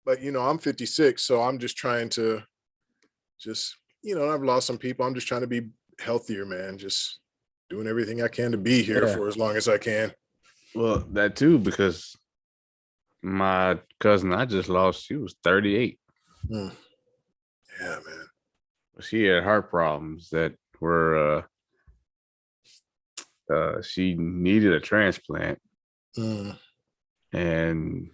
but I'm 56, so I'm just trying to I've lost some people. I'm just trying to be healthier, man. Just doing everything I can to be here for as long as I can. Well, that too, because my cousin I just lost, she was 38. Yeah, man. She had heart problems that were she needed a transplant. And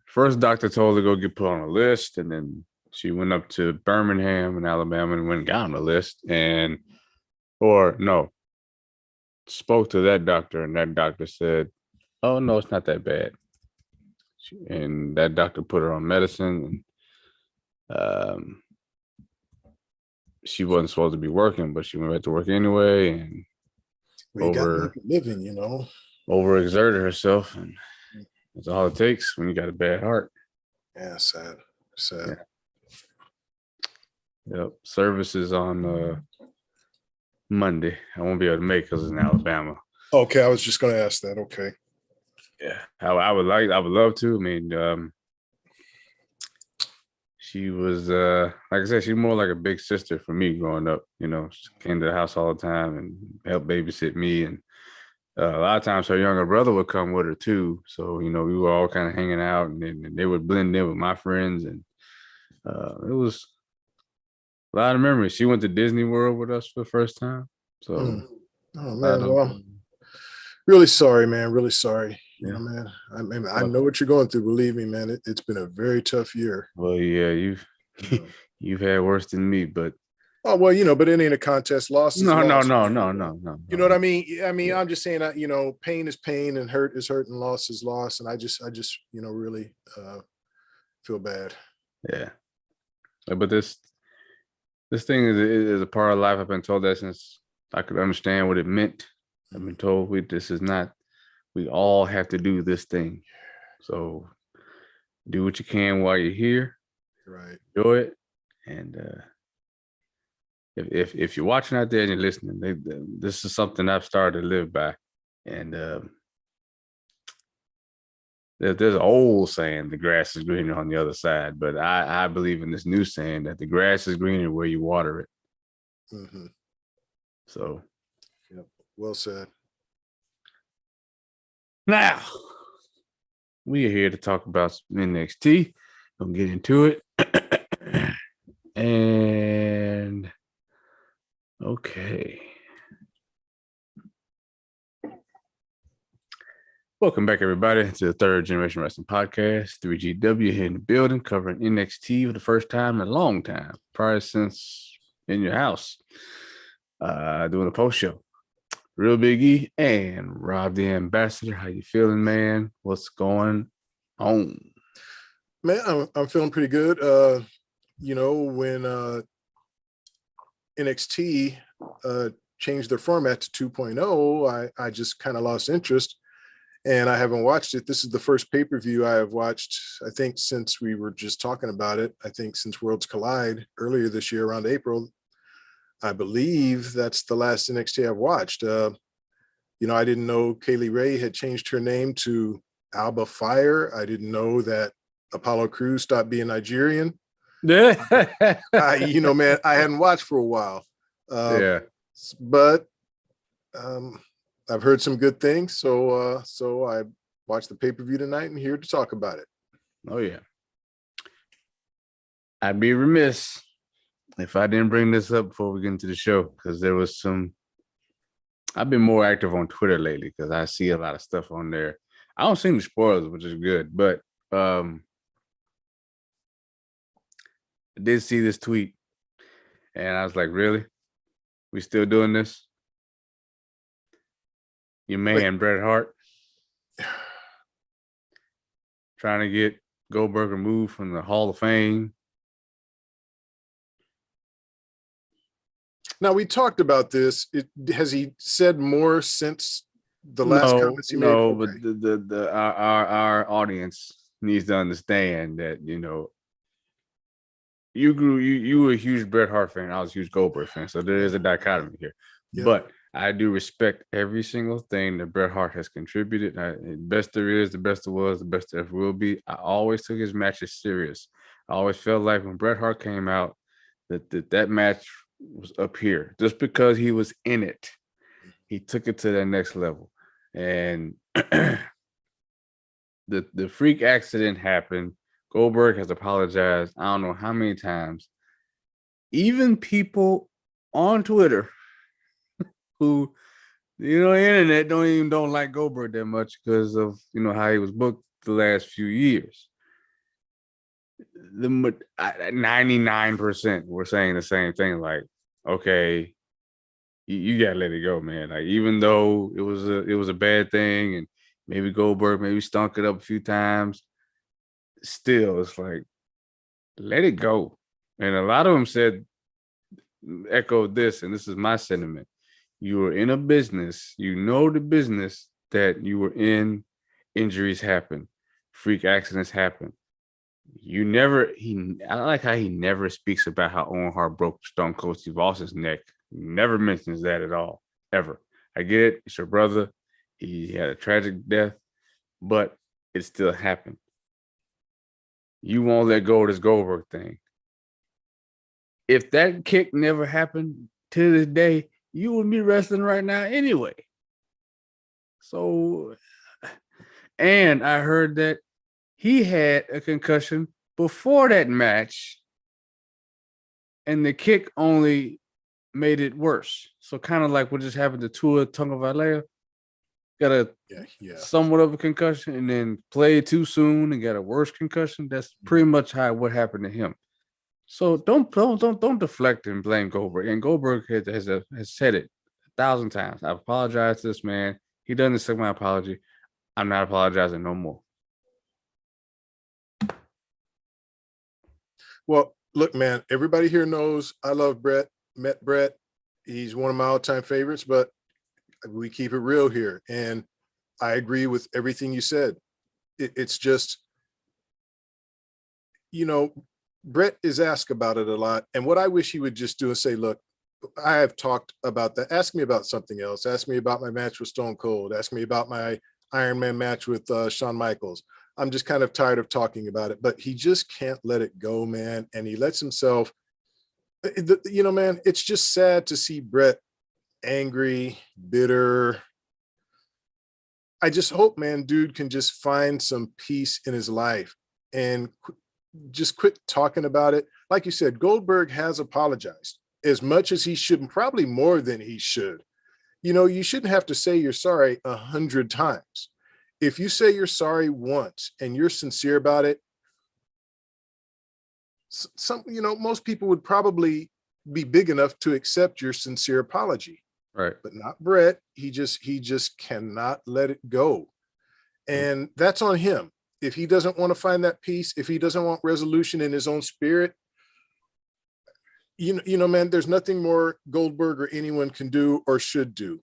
first doctor told her to go get put on a list, and then she went up to Birmingham in Alabama and went and got on the list, spoke to that doctor, and that doctor said, "Oh no, it's not that bad." And that doctor put her on medicine, and she wasn't supposed to be working, but she went back to work anyway, and overexerted herself, and that's all it takes when you got a bad heart. Yeah, sad. Yeah. Yep. Services on Monday. I won't be able to make because it's in Alabama. Okay, I was just going to ask that. Okay. Yeah, I would love to. I mean, she was like I said, she's more like a big sister for me growing up. She came to the house all the time and helped babysit me, and a lot of times her younger brother would come with her too. So we were all kind of hanging out, and they would blend in with my friends, and it was a lot of memories. She went to Disney World with us for the first time. So, oh man, well, really sorry, man. Really sorry. Man. I know what you're going through. Believe me, man. It's been a very tough year. Well, yeah, you've had worse than me, but. Oh well, but it ain't a contest. Loss is loss. No. You know what I mean? I'm just saying that pain is pain and hurt is hurt and loss is loss, and I just really feel bad. Yeah, but this thing is a part of life. I've been told that since I could understand what it meant. I've been told this is not. We all have to do this thing, so do what you can while you're here. Right. Enjoy it, and. If you're watching out there and you're listening, this is something I've started to live by. And there's an old saying, the grass is greener on the other side. But I believe in this new saying that the grass is greener where you water it. Mm-hmm. So. Yep. Well said. Now, we are here to talk about NXT. We'll get into it. And... okay. Welcome back, everybody, to the Third Generation Wrestling Podcast, 3GW here in the building, covering NXT for the first time in a long time, probably since in your house, doing a post show. Real Big E and Rob the Ambassador. How you feeling, man? What's going on? Man, I'm feeling pretty good. When NXT changed their format to 2.0, I just kind of lost interest, and I haven't watched it. This is the first pay-per-view I have watched, I think, since we were just talking about it. I think since Worlds Collide earlier this year around April. I believe that's the last NXT I've watched. I didn't know Kaylee Ray had changed her name to Alba Fire. I didn't know that Apollo Crews stopped being Nigerian. Yeah. Man, I hadn't watched for a while. But I've heard some good things, so I watched the pay-per-view tonight and here to talk about it. Oh yeah. I'd be remiss if I didn't bring this up before we get into the show, because there was I've been more active on Twitter lately because I see a lot of stuff on there. I don't see any spoilers, which is good, but I did see this tweet and I was like, really? We still doing this? Your man, Bret Hart, trying to get Goldberg removed from the Hall of Fame. Now, we talked about this. Has he said more since the last comments he made? No, but our audience needs to understand that, you were a huge Bret Hart fan. I was a huge Goldberg fan. So there is a dichotomy here. Yep. But I do respect every single thing that Bret Hart has contributed. The best there is, the best there was, the best there ever will be. I always took his matches serious. I always felt like when Bret Hart came out, that match was up here just because he was in it. He took it to that next level, and the freak accident happened. Goldberg has apologized. I don't know how many times. Even people on Twitter who, the internet don't like Goldberg that much because of how he was booked the last few years. The 99% were saying the same thing, like, okay, you gotta let it go, man. Like, even though it was a bad thing, and maybe Goldberg maybe stunk it up a few times, still, it's like, let it go. And a lot of them echoed this, and this is my sentiment. You were in a business, the business that you were in, injuries happen, freak accidents happen. I like how he never speaks about how Owen Hart broke Stone Cold Steve Austin's neck. He never mentions that at all, ever. I get it. It's your brother. He had a tragic death, but it still happened. You won't let go of this Goldberg thing. If that kick never happened to this day, you would be wrestling right now anyway. So, and I heard that he had a concussion before that match, and the kick only made it worse. So kind of like what just happened to Tua Tagovailoa. Got a somewhat of a concussion and then played too soon and got a worse concussion. That's pretty much what happened to him. So don't deflect and blame Goldberg. And Goldberg has said it 1,000 times. I apologize to this man. He doesn't accept my apology. I'm not apologizing no more. Well, look, man, everybody here knows I love Bret, met Bret. He's one of my all-time favorites, but we keep it real here. And I agree with everything you said. It's just, Bret is asked about it a lot. And what I wish he would just do is say, look, I have talked about that. Ask me about something else. Ask me about my match with Stone Cold. Ask me about my Iron Man match with Shawn Michaels. I'm just kind of tired of talking about it, but he just can't let it go, man. And he lets himself, man, it's just sad to see Bret angry, bitter. I just hope, man, dude can just find some peace in his life and just quit talking about it. Like you said, Goldberg has apologized as much as he should, and probably more than he should. You shouldn't have to say you're sorry 100 times. If you say you're sorry once and you're sincere about it, most people would probably be big enough to accept your sincere apology. Right. But not Bret. He just cannot let it go. And that's on him. If he doesn't want to find that peace, if he doesn't want resolution in his own spirit, man, there's nothing more Goldberg or anyone can do or should do.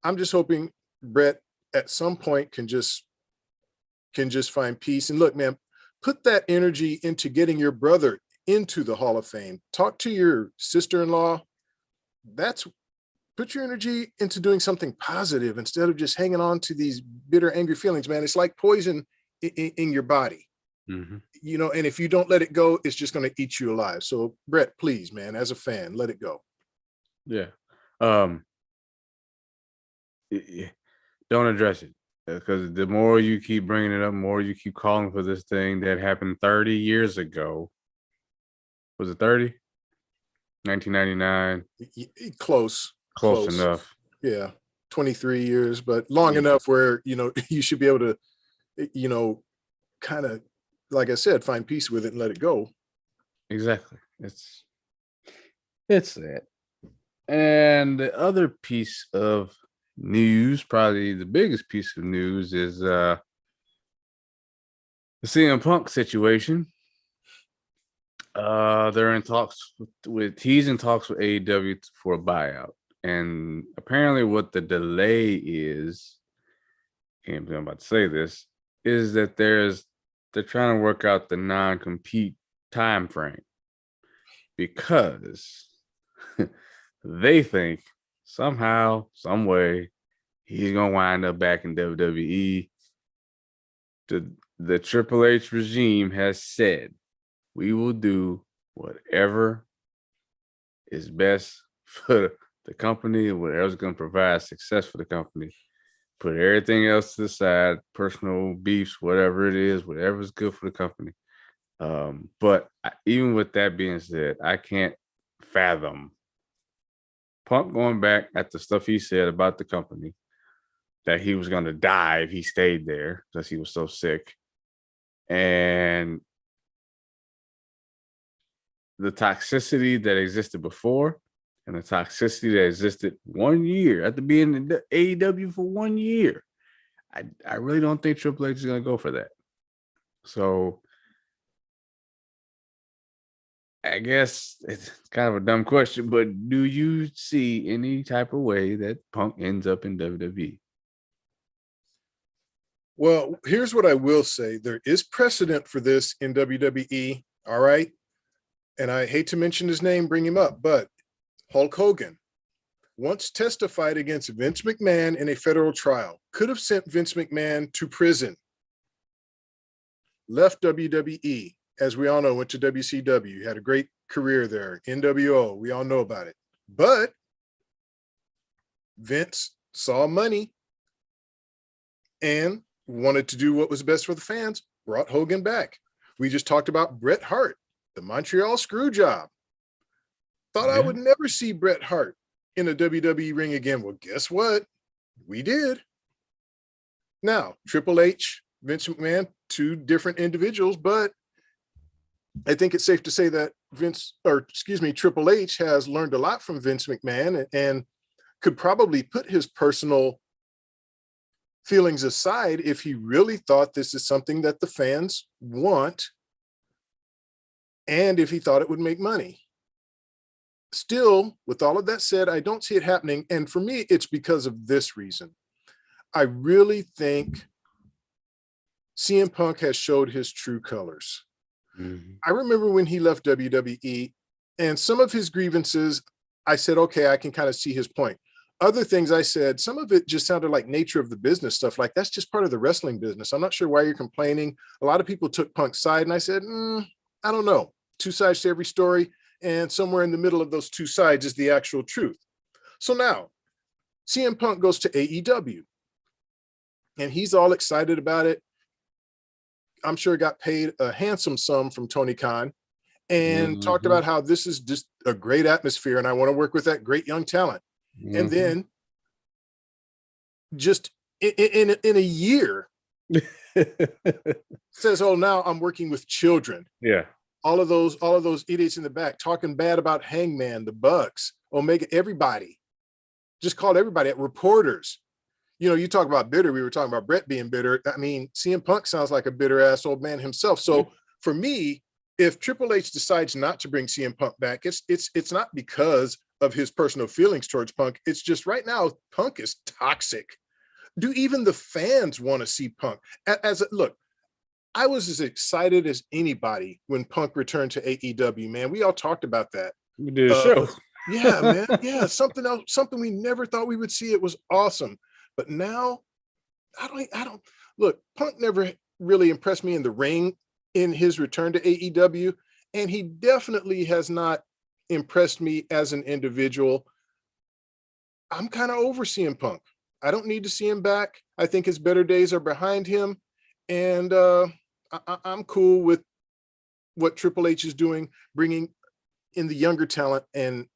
I'm just hoping Bret at some point can just find peace. And look, man, put that energy into getting your brother into the Hall of Fame. Talk to your sister-in-law. Put your energy into doing something positive instead of just hanging on to these bitter, angry feelings, man. It's like poison in your body. Mm-hmm. And if you don't let it go, it's just going to eat you alive. So Bret, please, man, as a fan, let it go. Yeah. Don't address it, because the more you keep bringing it up, more you keep calling for this thing that happened 30 years ago. Was it 30? 1999? Close enough. Yeah. 23 years, but long enough where, you should be able to, kind of, like I said, find peace with it and let it go. Exactly. It's that. And the other piece of news, probably the biggest piece of news, is the CM Punk situation. They're in talks he's in talks with AEW for a buyout. And apparently what the delay is, I'm about to say this, is that they're trying to work out the non-compete time frame, because they think somehow, some way, he's gonna wind up back in WWE. The Triple H regime has said we will do whatever is best for the company and whatever's going to provide success for the company. Put everything else to the side, personal beefs, whatever it is, whatever's good for the company. But even with that being said, I can't fathom Punk going back at the stuff he said about the company, that he was going to die if he stayed there because he was so sick. And the toxicity that existed before and the toxicity that existed 1 year at the beginning of the AEW for 1 year. I really don't think Triple H is going to go for that. So I guess it's kind of a dumb question, but do you see any type of way that Punk ends up in WWE? Well, here's what I will say. There is precedent for this in WWE. All right. And I hate to mention his name, bring him up, but Hulk Hogan once testified against Vince McMahon in a federal trial, could have sent Vince McMahon to prison, left WWE, as we all know, went to WCW, had a great career there, NWO, we all know about it. But Vince saw money and wanted to do what was best for the fans, brought Hogan back. We just talked about Bret Hart, the Montreal screw job. Thought I would never see Bret Hart in a WWE ring again. Well, guess what? We did. Now, Triple H, Vince McMahon, two different individuals, but I think it's safe to say that Triple H has learned a lot from Vince McMahon and could probably put his personal feelings aside if he really thought this is something that the fans want and if he thought it would make money. Still, with all of that said, I don't see it happening. And for me, it's because of this reason. I really think CM Punk has showed his true colors. Mm-hmm. I remember when he left WWE and some of his grievances, I said, okay, I can kind of see his point. Other things I said, some of it just sounded like nature of the business stuff. Like, that's just part of the wrestling business. I'm not sure why you're complaining. A lot of people took Punk's side and I said, I don't know. Two sides to every story. And somewhere in the middle of those two sides is the actual truth. So now CM Punk goes to AEW and he's all excited about it. I'm sure got paid a handsome sum from Tony Khan and talked about how this is just a great atmosphere and I want to work with that great young talent. And then just in a year says, oh, now I'm working with children. Yeah. All of those idiots in the back talking bad about Hangman, the Bucks, Omega, everybody. Just called everybody, reporters. You know, you talk about bitter. We were talking about Brett being bitter. I mean, CM Punk sounds like a bitter ass old man himself. So for me, if Triple H decides not to bring CM Punk back, it's not because of his personal feelings towards Punk. It's just right now, Punk is toxic. Do even the fans want to see Punk? Look, I was as excited as anybody when Punk returned to AEW, man. We all taled about that. We did a show. Yeah, man. Yeah, something else, something we never thought we would see. It was awesome. But now, I don't look, Punk never really impressed me in the ring in his return to AEW. And he definitely has not impressed me as an individual. I'm kind of over CM Punk. I don't need to see him back. I think his better days are behind him. And I'm cool with what Triple H is doing, bringing in the younger talent and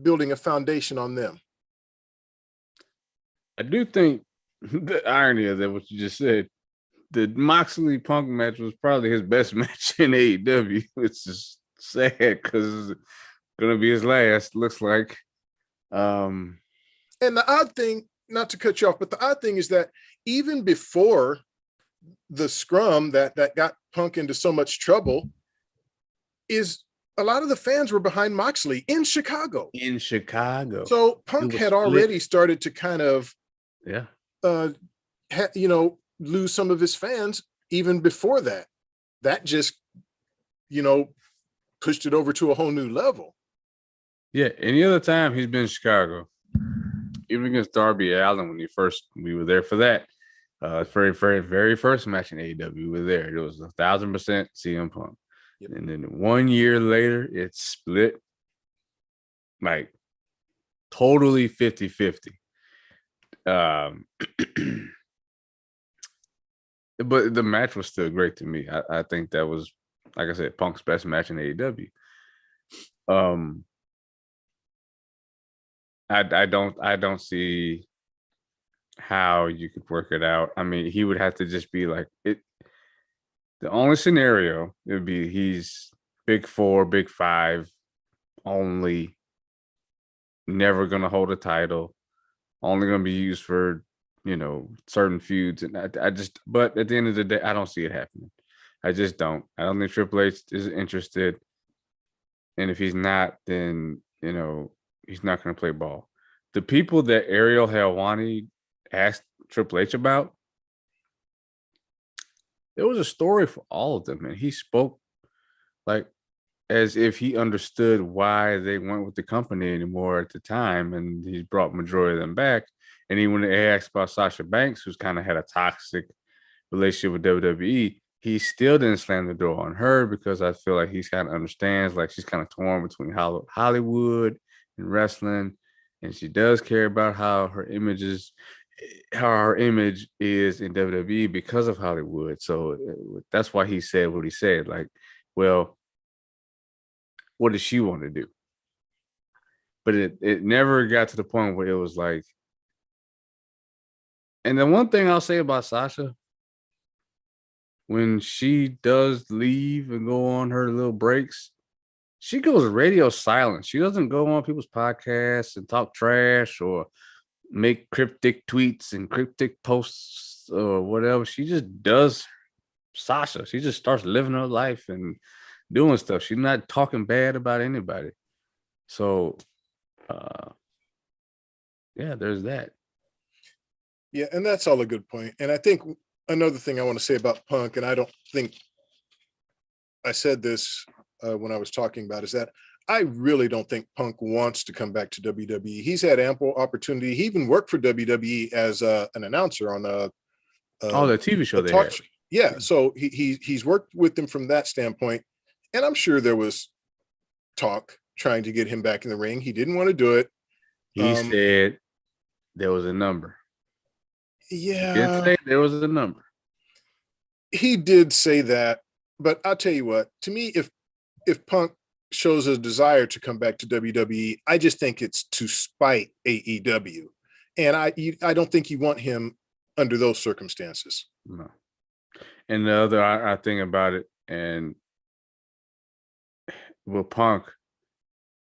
building a foundation on them. I do think the irony of that, what you just said, the Moxley Punk match was probably his best match in AEW. It's just sad because it's going to be his last, looks like. And the odd thing, not to cut you off, but the odd thing is that even before the scrum that got Punk into so much trouble, is a lot of the fans were behind Moxley in Chicago. So Punk had already started to kind of, lose some of his fans even before that. That just, pushed it over to a whole new level. Yeah. Any other time he's been in Chicago, even against Darby Allin we were there for that. Very first match in AEW, we were there. It was 1,000% CM Punk. Yep. And then 1 year later, it split like totally 50-50. But the match was still great to me. I think that was, like I said, Punk's best match in AEW. I don't see how you could work it out. I mean, he would have to just be like it. The only scenario it would be he's big 4, big 5, only, never gonna hold a title, only gonna be used for certain feuds, and I just. But at the end of the day, I don't see it happening. I just don't. I don't think Triple H is interested, and if he's not, then he's not gonna play ball. The people that Ariel Helwani asked Triple H about, there was a story for all of them, and he spoke like as if he understood why they weren't with the company anymore at the time, and he brought majority of them back. And even when they asked about Sasha Banks, who's kind of had a toxic relationship with WWE, he still didn't slam the door on her, because I feel like he's kind of understands, like she's kind of torn between Hollywood and wrestling, and she does care about how her image is in WWE because of Hollywood. So that's why he said what he said. Like, well, what does she want to do? But it never got to the point where it was like. And the one thing I'll say about Sasha, when she does leave and go on her little breaks, she goes radio silent. She doesn't go on people's podcasts and talk trash or make cryptic tweets and cryptic posts or whatever. She just does Sasha. She just starts living her life and doing stuff. She's not talking bad about anybody. So, yeah, there's that. Yeah, and that's all a good point. And I think another thing I want to say about Punk, and I don't think I said this when I was talking about, is that I really don't think Punk wants to come back to WWE. He's had ample opportunity. He even worked for WWE as an announcer on the TV show they had. Yeah, so he's worked with them from that standpoint, and I'm sure there was talk trying to get him back in the ring. He didn't want to do it. He said there was a number. Yeah, he did say there was a number. He did say that, but I'll tell you what. To me, if Punk shows a desire to come back to WWE, I just think it's to spite AEW, and I don't think you want him under those circumstances. No. And the other thing about it, and with Punk,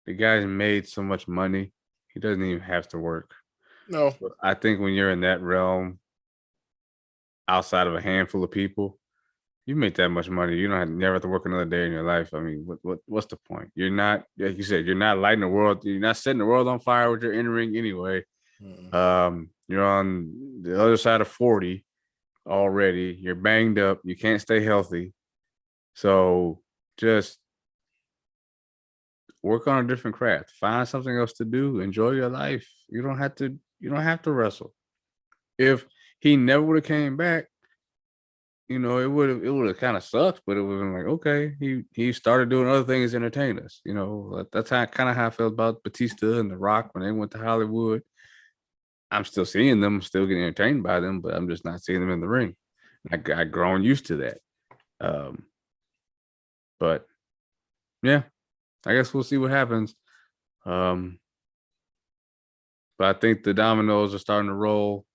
the guy's made so much money, he doesn't even have to work. No. I think when you're in that realm, outside of a handful of people, you make that much money, you never have to work another day in your life. I mean, what's the point? You're not, like you said, you're not lighting the world, you're not setting the world on fire with your in-ring anyway. Mm-hmm. You're on the other side of 40 already. You're banged up. You can't stay healthy. So just work on a different craft. Find something else to do. Enjoy your life. You don't have to wrestle. If he never would have came back, it would have kind of sucked, but it would have been like, okay, he started doing other things to entertain us. That's kind of how I felt about Batista and The Rock when they went to Hollywood. I'm still seeing them, still getting entertained by them, but I'm just not seeing them in the ring. I grown used to that. But yeah, I guess we'll see what happens. But I think the dominoes are starting to roll.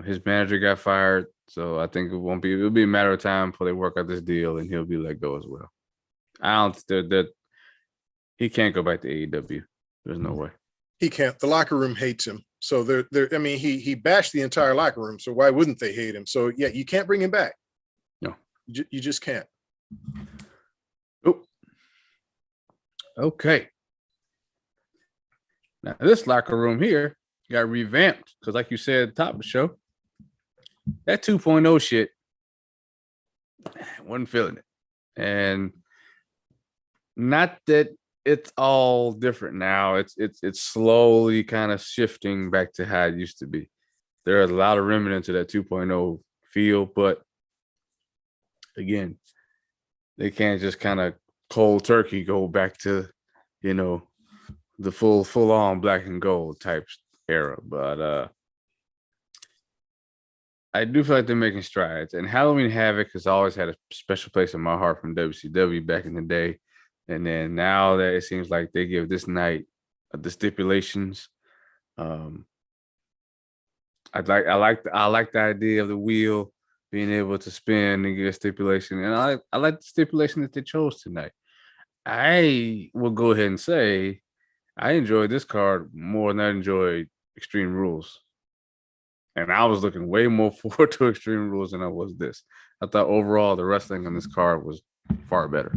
His manager got fired, so I think it'll be a matter of time before they work out this deal and he'll be let go as well. That he can't go back to AEW. There's no way. He can't. The locker room hates him. So I mean, he bashed the entire locker room. So why wouldn't they hate him? So yeah, you can't bring him back. No, you just can't. Oh, okay. Now this locker room here got revamped because, like you said at the top of the show, that 2.0 shit, wasn't feeling it, and not that it's all different now. It's slowly kind of shifting back to how it used to be. There are a lot of remnants of that 2.0 feel, but again, they can't just kind of cold turkey go back to, you know, the full on black and gold type era. But I do feel like they're making strides. And Halloween Havoc has always had a special place in my heart from WCW back in the day. And then now that it seems like they give this night the stipulations. Um, I like the idea of the wheel being able to spin and get a stipulation, and I like the stipulation that they chose tonight. I will go ahead and say I enjoyed this card more than I enjoyed Extreme Rules, and I was looking way more forward to Extreme Rules than I was this. I thought overall the wrestling on this card was far better.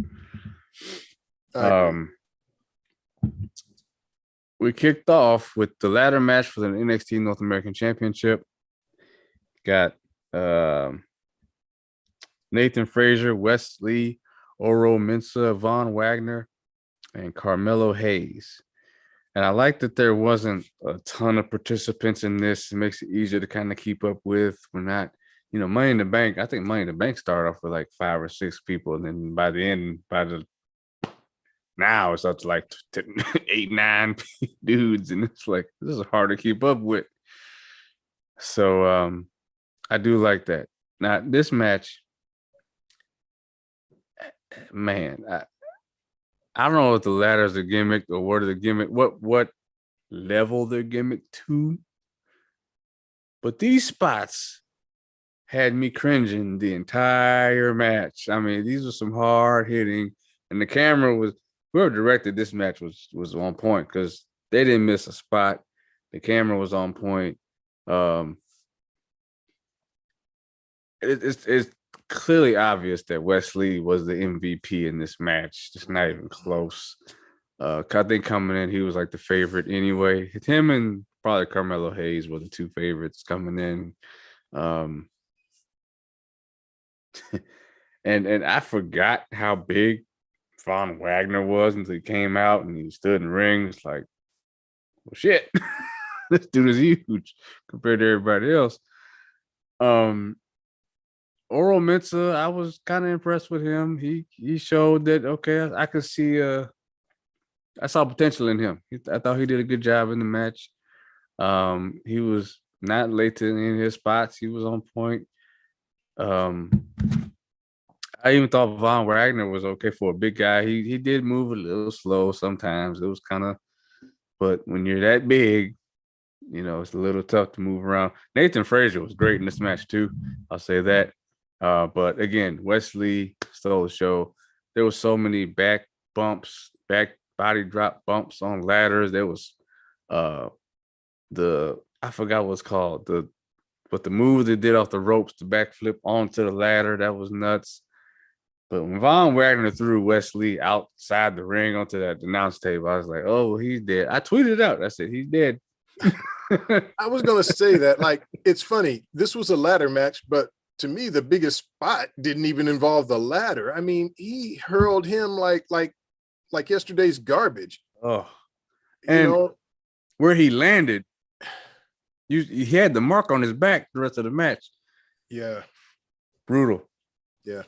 We kicked off with the ladder match for the NXT North American Championship. Got Nathan Frazier, Wesley, Oro Mensah, Von Wagner, and Carmelo Hayes. And I like that there wasn't a ton of participants in this. It makes it easier to kind of keep up with. We're not, Money in the Bank. I think Money in the Bank started off with like 5 or 6 people. And then now it's up to like 8, 9 dudes. And it's like, this is hard to keep up with. So I do like that. Now, this match, man, I don't know if the ladder is a gimmick or what is the gimmick, what level they're gimmick to. But these spots had me cringing the entire match. I mean, these were some hard hitting, and the camera was, whoever directed this match was on point because they didn't miss a spot. The camera was on point. It's clearly obvious that Wesley was the MVP in this match. Just not even close. I think coming in, he was like the favorite anyway. Him and probably Carmelo Hayes were the 2 favorites coming in. And I forgot how big Von Wagner was until he came out and he stood in the ring. It's like, well, shit, this dude is huge compared to everybody else. Oro Mensah, I was kind of impressed with him. He showed that, okay, I could see I saw potential in him. I thought he did a good job in the match. He was not late to any of his spots. He was on point. I even thought Von Wagner was okay for a big guy. He did move a little slow sometimes. It was kind of, but when you're that big, it's a little tough to move around. Nathan Frazier was great in this match too. I'll say that. But again, Wesley stole the show. There was so many back bumps, back body drop bumps on ladders. There was I forgot what's called, but the move they did off the ropes, the backflip onto the ladder, that was nuts. But when Von Wagner threw Wesley outside the ring onto that announce table, I was like, oh, he's dead. I tweeted it out. I said, he's dead. I was going to say that, like, it's funny. This was a ladder match, but to me, the biggest spot didn't even involve the ladder. I mean, he hurled him like yesterday's garbage. Oh, and where he landed, he had the mark on his back the rest of the match. Yeah. Brutal. Yeah.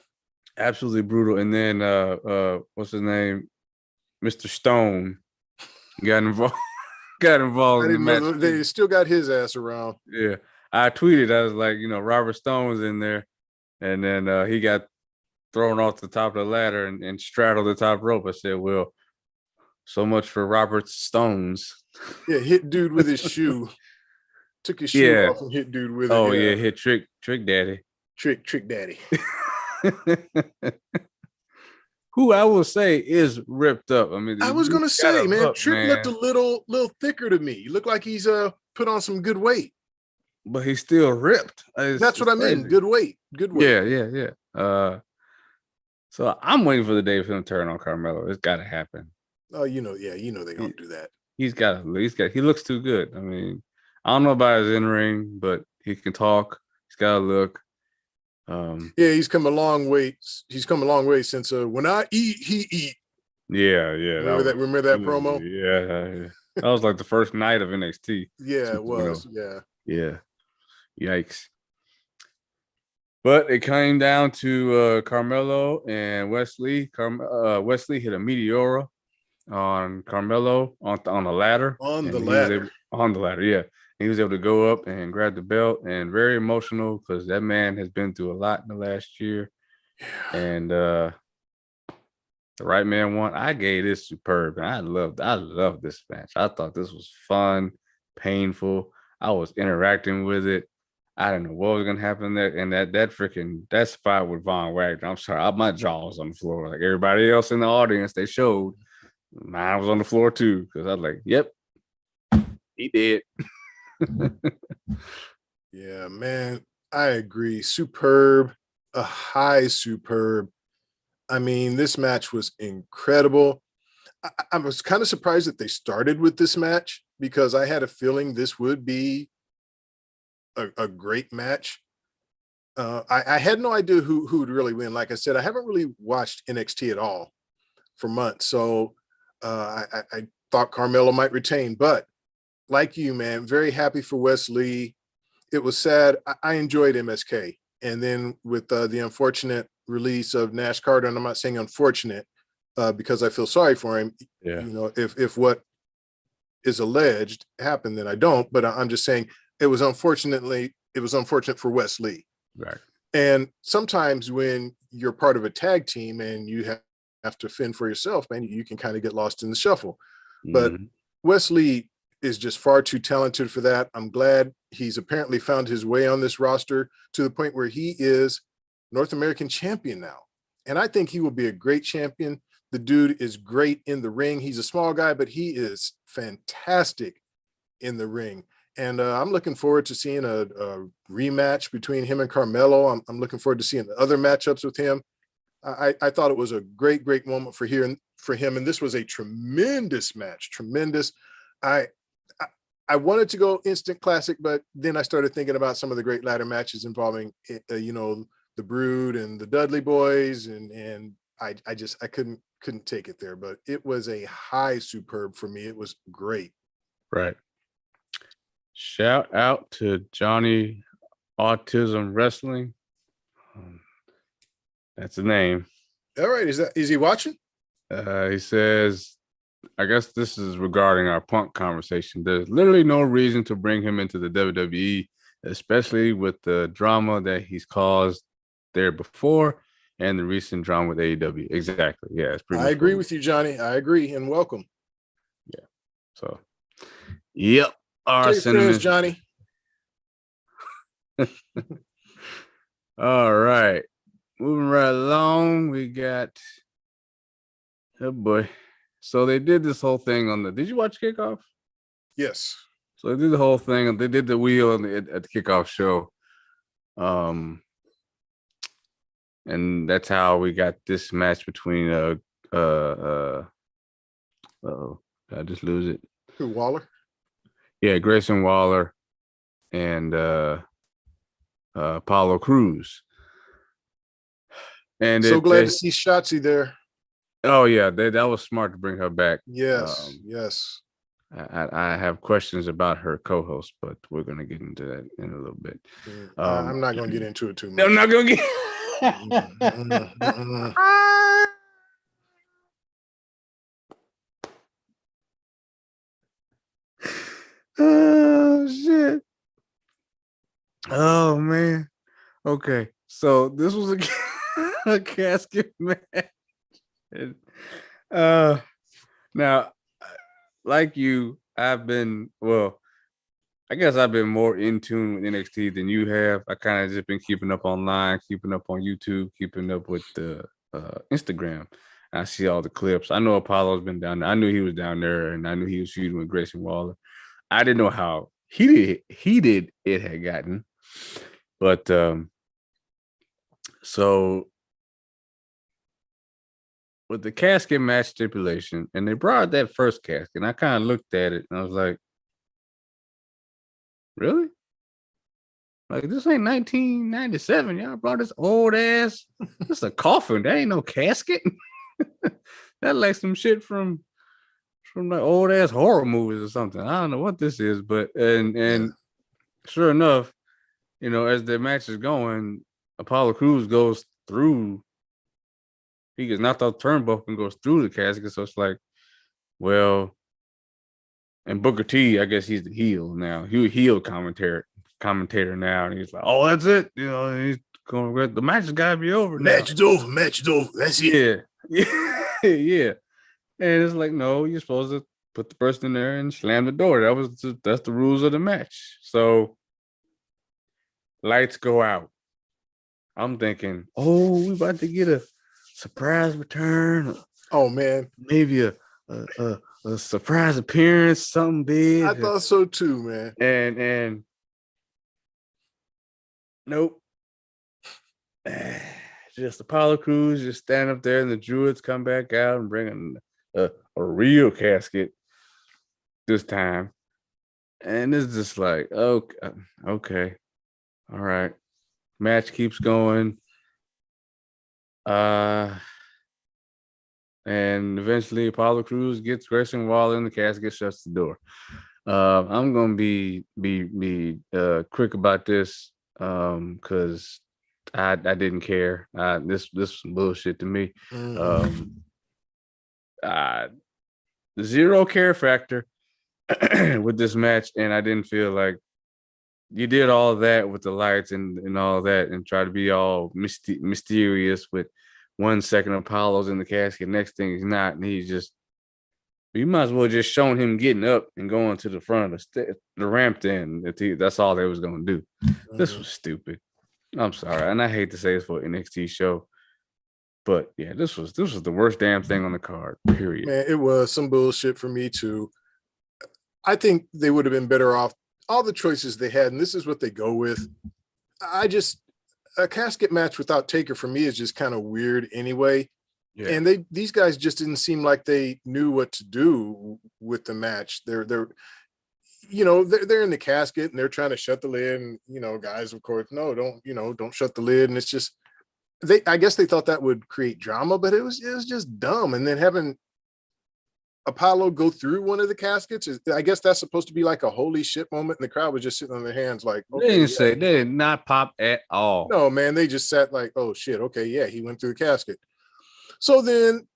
Absolutely brutal. And then what's his name? Mr. Stone got involved. In the match. They still got his ass around. Yeah. I tweeted, I was like, Robert Stone's in there. And then he got thrown off the top of the ladder and straddled the top rope. I said, well, so much for Robert Stones. Yeah, hit dude with his shoe. Took his shoe off and hit dude with it. Oh, yeah, hit Trick Daddy. Trick Daddy. Who I will say is ripped up. I mean, I was gonna say, man, Trick looked a little thicker to me. He looked like he's put on some good weight. But he's still ripped. That's what I mean. Good weight. Yeah. So I'm waiting for the day for him to turn on Carmelo. It's got to happen. Oh, they're gonna do that. He looks too good. I mean, I don't know about his in ring, but he can talk. He's got a look. Yeah, he's come a long way. He's come a long way since when I eat, he eat. Yeah. That Remember that? was Remember that really promo? good. Yeah. That was like the first night of NXT Yeah, it 2.0. was. Yeah. Yeah. Yikes. But it came down to Carmelo and Wesley. Wesley hit a Meteora on Carmelo on the ladder. On the And he was ladder. able on the ladder, yeah. He was able to go up and grab the belt, and very emotional because that man has been through a lot in the last year. Yeah. And the right man won. I gave this superb, and I loved this match. I thought this was fun, painful. I was interacting with it. I didn't know what was gonna happen there, and that spot with Von Wagner. I'm sorry, my jaw was on the floor. Like everybody else in the audience, they showed mine was on the floor too because I was like, "Yep, he did." Yeah, man. I agree. Superb, a high superb. I mean, this match was incredible. I was kind of surprised that they started with this match because I had a feeling this would be a great match. I had no idea who would really win. Like I said, I haven't really watched NXT at all for months, so I thought Carmelo might retain. But like you, man, very happy for Wes Lee. It was sad. I enjoyed MSK, and then with the unfortunate release of Nash Carter, and I'm not saying unfortunate because I feel sorry for him. Yeah, You know, if what is alleged happened, then I don't. But I'm just saying it was unfortunate for Wes Lee. right. And sometimes when you're part of a tag team and you have to fend for yourself, man, you can kind of get lost in the shuffle. But Mhm. Wes Lee is just far too talented for that. I'm glad he's apparently found his way on this roster to the point where he is North American champion now. And I think he will be a great champion. The dude is great in the ring. He's a small guy, but he is fantastic in the ring. And I'm looking forward to seeing a rematch between him and Carmelo. I'm looking forward to seeing the other matchups with him. I thought it was a great moment for him, and this was a tremendous match. Tremendous. I I wanted to go instant classic, but then I started thinking about some of the great ladder matches involving the Brood and the Dudley Boys, and I couldn't take it there. But it was a high superb for me. It was great. Right. Shout out to Johnny Autism Wrestling. Um, that's the name. All right, is he watching? He says, I guess this is regarding our Punk conversation. There's literally no reason to bring him into the WWE, especially with the drama that he's caused there before and the recent drama with AEW. Exactly. Yeah, it's pretty I much. agree with you, Johnny. I agree, and welcome. Yeah. So, yep. Our Tell your friends, sentiments. Johnny. All right. Moving right along, we got, oh boy. So they did this whole thing did you watch Kickoff? Yes. So they did the whole thing, and they did the wheel at the kickoff show. And that's how we got this match between did I just lose it? Who, Waller? Yeah, Grayson Waller and Apollo Cruz. And So glad to see Shotzi there. Oh yeah, that was smart to bring her back. Yes, yes. I have questions about her co-host, but we're gonna get into that in a little bit. I'm not gonna get into it too much. I'm not gonna get. Oh shit! Oh man. Okay, so this was a casket match. Now, like you, I guess I've been more in tune with NXT than you have. I kind of just been keeping up online, keeping up on YouTube, keeping up with the Instagram. I see all the clips. I know Apollo's been down there. I knew he was down there, and I knew he was feuding with Grayson Waller. I didn't know how heated it had gotten, but so with the casket match stipulation, and they brought that first casket, and I kind of looked at it and I was like, really? Like, this ain't 1997. Y'all brought this old ass. This is a coffin. That ain't no casket. That like some shit from like old ass horror movies or something. I don't know what this is, but and sure enough, you know, as the match is going, Apollo Crews goes through. He gets knocked off the turnbuckle and goes through the casket. So it's like, well, and Booker T, I guess he's the heel now. He heel commentator now, and he's like, oh, that's it. You know, he's going. The match has got to be over now. Match is over. Match is over. That's it. Yeah, yeah. And it's like, no, you're supposed to put the person in there and slam the door. That's the rules of the match. So lights go out. I'm thinking, oh, we about to get a surprise return. Oh man, maybe a surprise appearance, something big. I thought so too, man. And nope. Just Apollo Crews just stand up there, and the Druids come back out and bring a real casket this time. And it's just like, okay, all right. Match keeps going. And eventually Apollo Crews gets Grayson Waller in the casket, shuts the door. I'm gonna be quick about this because I didn't care. This was some bullshit to me. Zero care factor with this match, and I didn't feel like you did all that with the lights and all that, and try to be all mysterious with 1 second Apollo's in the casket, next thing he's not, and he's just. You might as well just shown him getting up and going to the front of the ramp. Then that's all they was gonna do. This was stupid. I'm sorry, and I hate to say this for an NXT show, but yeah, this was the worst damn thing on the card. Period. Man, it was some bullshit for me too. I think they would have been better off. All the choices they had, and this is what they go with. A casket match without Taker for me is just kind of weird anyway. Yeah. And these guys just didn't seem like they knew what to do with the match. They're in the casket and they're trying to shut the lid, and guys, of course, no, don't shut the lid. And it's just I guess they thought that would create drama, but it was just dumb. And then having Apollo go through one of the caskets, I guess that's supposed to be like a holy shit moment, and the crowd was just sitting on their hands like, okay, they did not pop at all. No, man, they just sat like, oh shit, okay, yeah, he went through the casket. So then,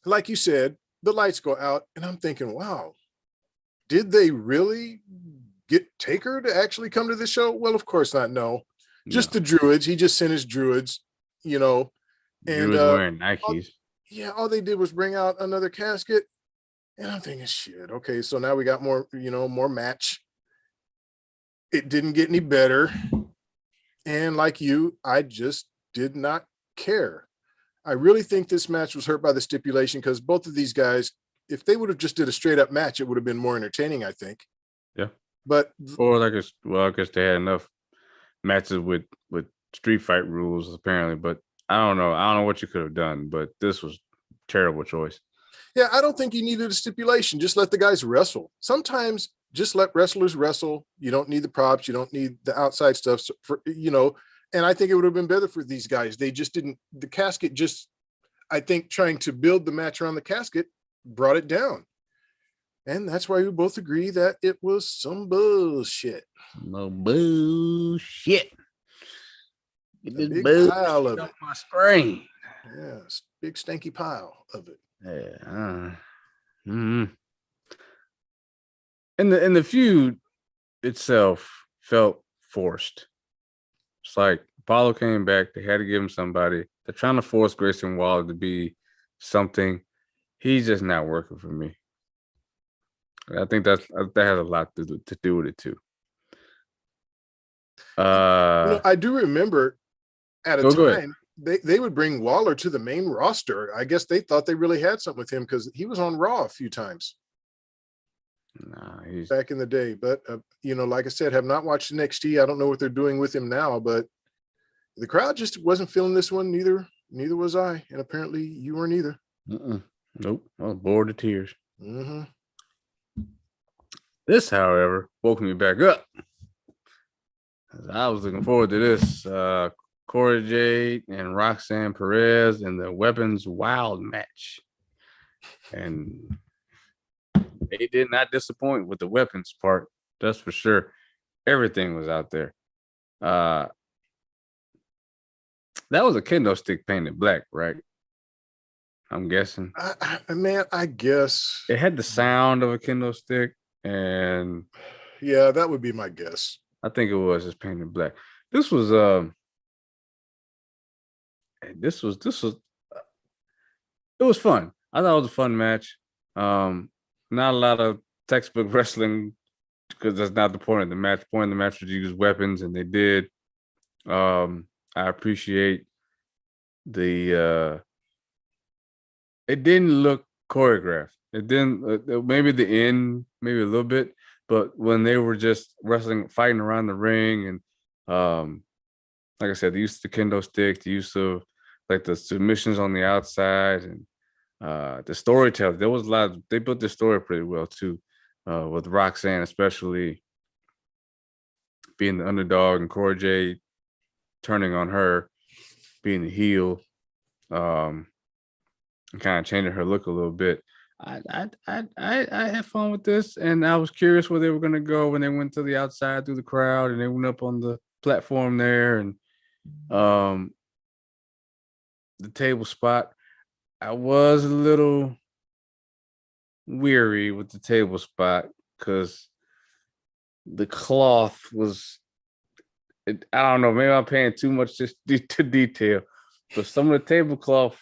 like you said, the lights go out, and I'm thinking, wow, did they really get Taker to actually come to the show? Well, of course not. No, just the Druids. He just sent his Druids, and Druids wearing Nikes. All they did was bring out another casket, and I'm thinking, shit, okay, so now we got more, more match. It didn't get any better, and like you, I just did not care. I really think this match was hurt by the stipulation, because both of these guys, if they would have just did a straight up match, it would have been more entertaining, I think. Yeah. But I guess they had enough matches with street fight rules apparently, but I don't know what you could have done, but this was a terrible choice. Yeah, I don't think you needed a stipulation. Just let the guys wrestle. Sometimes just let wrestlers wrestle. You don't need the props. You don't need the outside stuff and I think it would have been better for these guys. They just didn't, the casket just, I think trying to build the match around the casket brought it down. And that's why we both agree that it was some bullshit. No bullshit. Get this big pile of it. My screen. Yeah, big stanky pile of it. Yeah. And the feud itself felt forced. It's like Apollo came back. They had to give him somebody. They're trying to force Grayson Waller to be something. He's just not working for me. I think that has a lot to do with it too. I do remember at a time they would bring Waller to the main roster. I guess they thought they really had something with him because he was on Raw a few times. He's back in the day. But like I said, have not watched NXT. I don't know what they're doing with him now, but the crowd just wasn't feeling this one. Neither was I, and apparently you weren't either. Nope, I was bored to tears. Mm-hmm. This, however, woke me back up. I was looking forward to this Cora Jade and Roxanne Perez in the Weapons Wild match. And they did not disappoint with the weapons part. That's for sure. Everything was out there. That was a kendo stick painted black, right? I'm guessing. Man, I guess It had the sound of a kendo stick, and yeah, that would be my guess. I think it was just painted black. This was this was it was fun. I thought it was a fun match. Not a lot of textbook wrestling because that's not the point of the match. The point of the match was to use weapons, and they did. I appreciate the it didn't look choreographed. It didn't maybe the end, maybe a little bit, but when they were just wrestling, fighting around the ring, and like I said, the use of the kendo stick, the use of like the submissions on the outside, and the storytelling. There was a lot. They built the story pretty well too, with Roxanne especially being the underdog and Cora Jade turning on her, being the heel, and kind of changing her look a little bit. I had fun with this, and I was curious where they were gonna go when they went to the outside through the crowd, and they went up on the platform there, and the table spot. I was a little weary with the table spot because the cloth was. I don't know. Maybe I'm paying too much to detail, but some of the tablecloth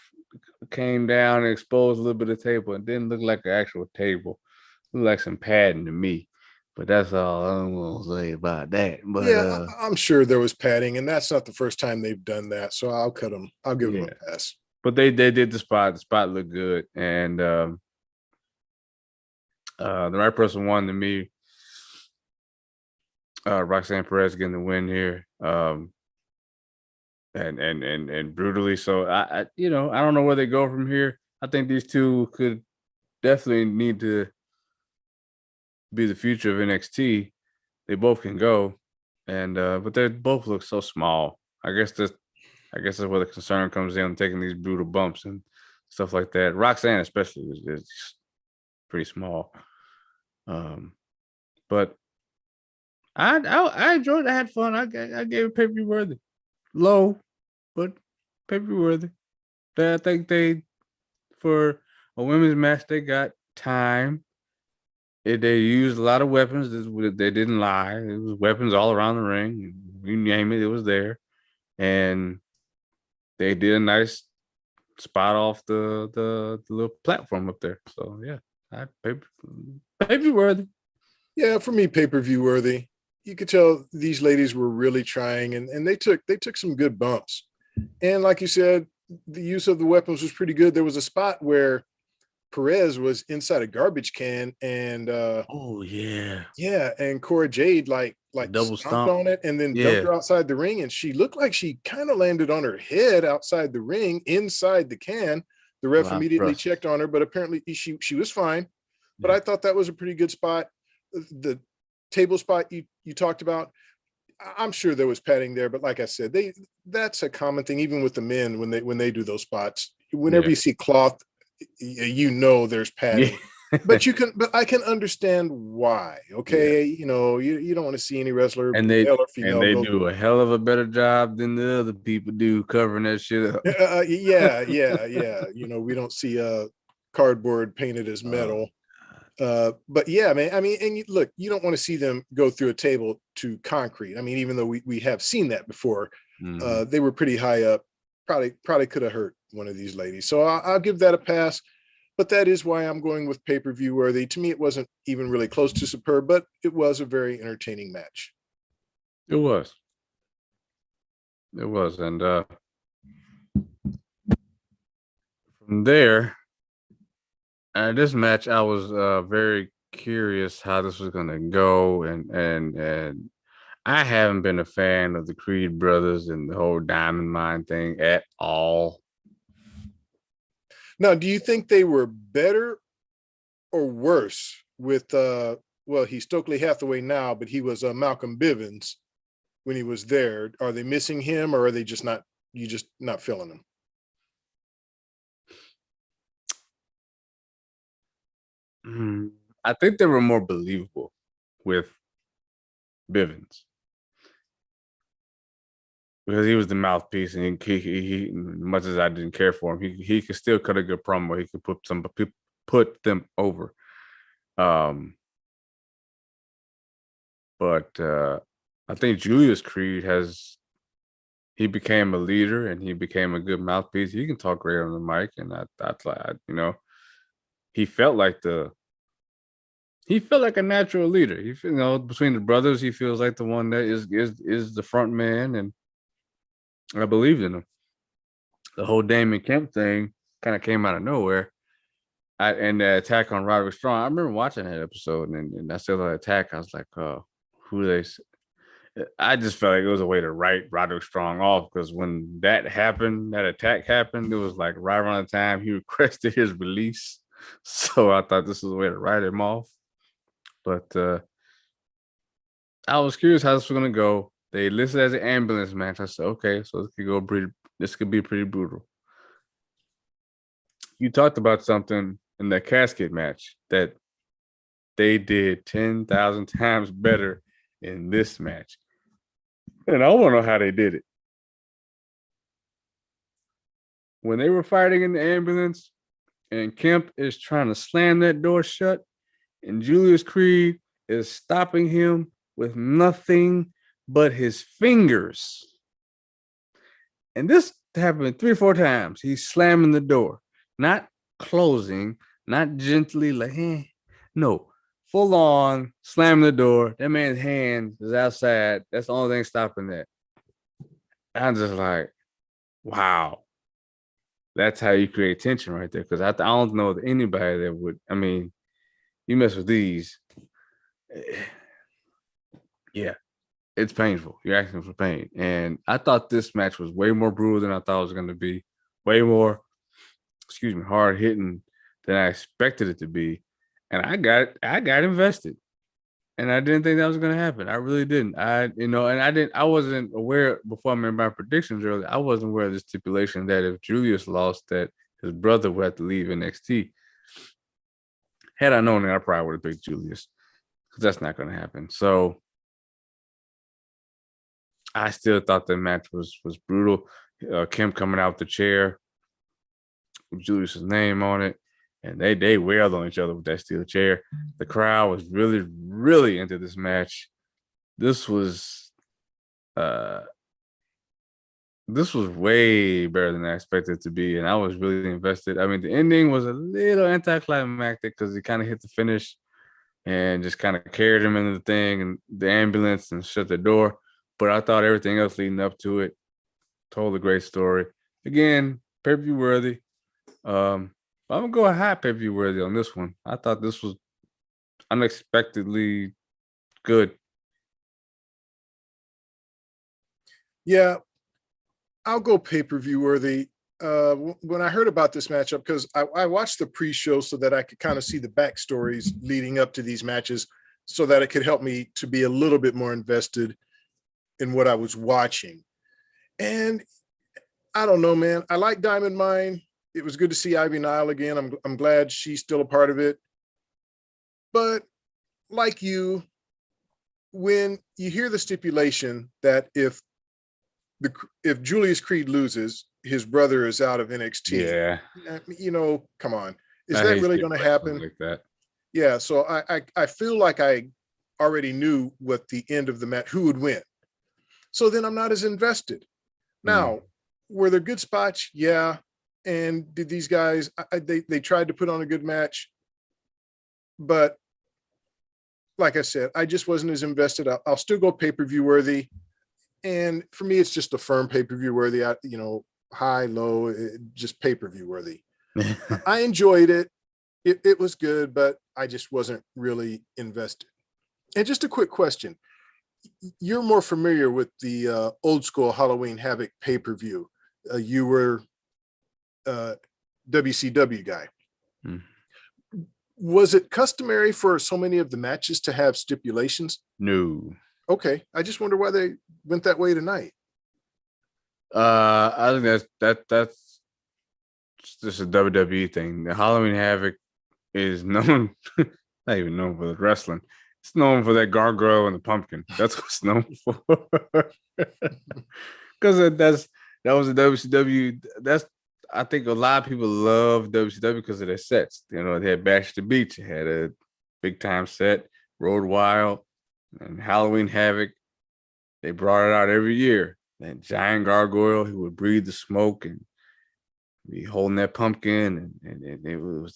came down and exposed a little bit of table. It didn't look like an actual table. It looked like some padding to me. But that's all I'm gonna say about that. But Yeah, I'm sure there was padding, and that's not the first time they've done that. So I'll cut them. I'll give them a pass. But they did the spot. The spot looked good, and the right person won to me. Roxanne Perez getting the win here, and brutally. So I don't know where they go from here. I think these two could definitely need to be the future of NXT. They both can go, and but they both look so small. I guess that's where the concern comes in, taking these brutal bumps and stuff like that. Roxanne especially is pretty small. But I enjoyed it. I had fun. I gave it pay-per-view worthy. Low, but pay-per-view worthy. I think they, for a women's match, they got time. They used a lot of weapons. They didn't lie. It was weapons all around the ring. You name it, it was there. And they did a nice spot off the little platform up there. So yeah, pay-per-view worthy. Yeah, for me, pay-per-view worthy. You could tell these ladies were really trying, and they took some good bumps. And like you said, the use of the weapons was pretty good. There was a spot where Perez was inside a garbage can, and oh yeah, and Cora Jade like double stomped stomp on it and then dumped her outside the ring, and she looked like she kind of landed on her head outside the ring, inside the can. The ref immediately checked on her, but apparently she was fine. But I thought that was a pretty good spot. The table spot you talked about, I'm sure there was padding there, but like I said, that's a common thing even with the men when they do those spots. Whenever you see cloth, there's padding. But I can understand why. Okay, you don't want to see any wrestler, male or female, and they do a hell of a better job than the other people do covering that shit up. Yeah. We don't see cardboard painted as metal. But yeah, man, I mean, and look, you don't want to see them go through a table to concrete. I mean, even though we have seen that before, they were pretty high up. Probably could have hurt one of these ladies. So I'll give that a pass. But that is why I'm going with pay-per-view worthy. To me, it wasn't even really close to superb, but it was a very entertaining match. It was. And from there, this match, I was very curious how this was gonna go, and I haven't been a fan of the Creed brothers and the whole Diamond Mine thing at all. Now, do you think they were better or worse with he's Stokely Hathaway now, but he was Malcolm Bivens when he was there? Are they missing him, or are they just not feeling him? I think they were more believable with Bivens because he was the mouthpiece, and he much as I didn't care for him, he could still cut a good promo. He could put them over. But I think Julius Creed he became a leader and he became a good mouthpiece. He can talk great on the mic, and he felt like a natural leader. Between the brothers, he feels like the one that is the front man, and I believed in him. The whole Damon Kemp thing kind of came out of nowhere. And the attack on Roderick Strong, I remember watching that episode, and I saw the attack. I was like, who they? I just felt like it was a way to write Roderick Strong off, because when that attack happened, it was like right around the time he requested his release. So I thought this was a way to write him off. But I was curious how this was going to go. They listed it as an ambulance match. I said, okay, so this could be pretty brutal. You talked about something in that casket match that they did 10,000 times better in this match. And I want to know how they did it. When they were fighting in the ambulance and Kemp is trying to slam that door shut and Julius Creed is stopping him with nothing but his fingers. And this happened 3 or 4 times. He's slamming the door, not closing, not gently like, no, full on slamming the door. That man's hand is outside. That's the only thing stopping that. I'm just like, wow. That's how you create tension right there. Because I don't know of anybody that would. I mean, you mess with these. Yeah, it's painful. You're asking for pain. And I thought this match was way more brutal than I thought it was going to be. Way more, hard hitting than I expected it to be. And I got invested. And I didn't think that was going to happen. I really didn't. I wasn't aware before I made my predictions earlier. I wasn't aware of the stipulation that if Julius lost, that his brother would have to leave NXT. Had I known that, I probably would have picked Julius, because that's not going to happen. So I still thought the match was brutal. Kim coming out with the chair with Julius's name on it. And they wailed on each other with that steel chair. The crowd was really, really into this match. This was way better than I expected it to be, and I was really invested. I mean, the ending was a little anticlimactic because he kind of hit the finish and just kind of carried him into the thing and the ambulance and shut the door. But I thought everything else leading up to it told a great story. Again, pay-per-view worthy. I'm gonna go high pay-per-view worthy on this one. I thought this was unexpectedly good. Yeah, I'll go pay-per-view worthy. When I heard about this matchup, because I watched the pre-show so that I could kind of see the backstories leading up to these matches, so that it could help me to be a little bit more invested in what I was watching. And I don't know, man. I like Diamond Mine. It was good to see Ivy Nile again. I'm glad she's still a part of it. But like you, when you hear the stipulation that if Julius Creed loses, his brother is out of NXT. Yeah. Come on. Is that really going to happen? Like that. Yeah. So I feel like I already knew what the end of the match, who would win. So then I'm not as invested. Now, were there good spots? Yeah. And did these guys, they tried to put on a good match, but like I said, I just wasn't as invested. I'll still go pay-per-view worthy. And for me, it's just a firm pay-per-view worthy, high, low, just pay-per-view worthy. I enjoyed it. It was good, but I just wasn't really invested. And just a quick question. You're more familiar with the old school Halloween Havoc pay-per-view. You were WCW guy. Was it customary for so many of the matches to have stipulations? No. Okay, I just wonder why they went that way tonight. I think that's just a WWE thing. The Halloween Havoc is known, not even known for the wrestling. It's known for that gargoyle and the pumpkin. That's what it's known for. Because that was a WCW. That's I think a lot of people love WCW because of their sets. You know, they had Bash the Beach, it had a big time set, Road Wild, and Halloween Havoc. They brought it out every year. That giant gargoyle who would breathe the smoke and be holding that pumpkin, and it was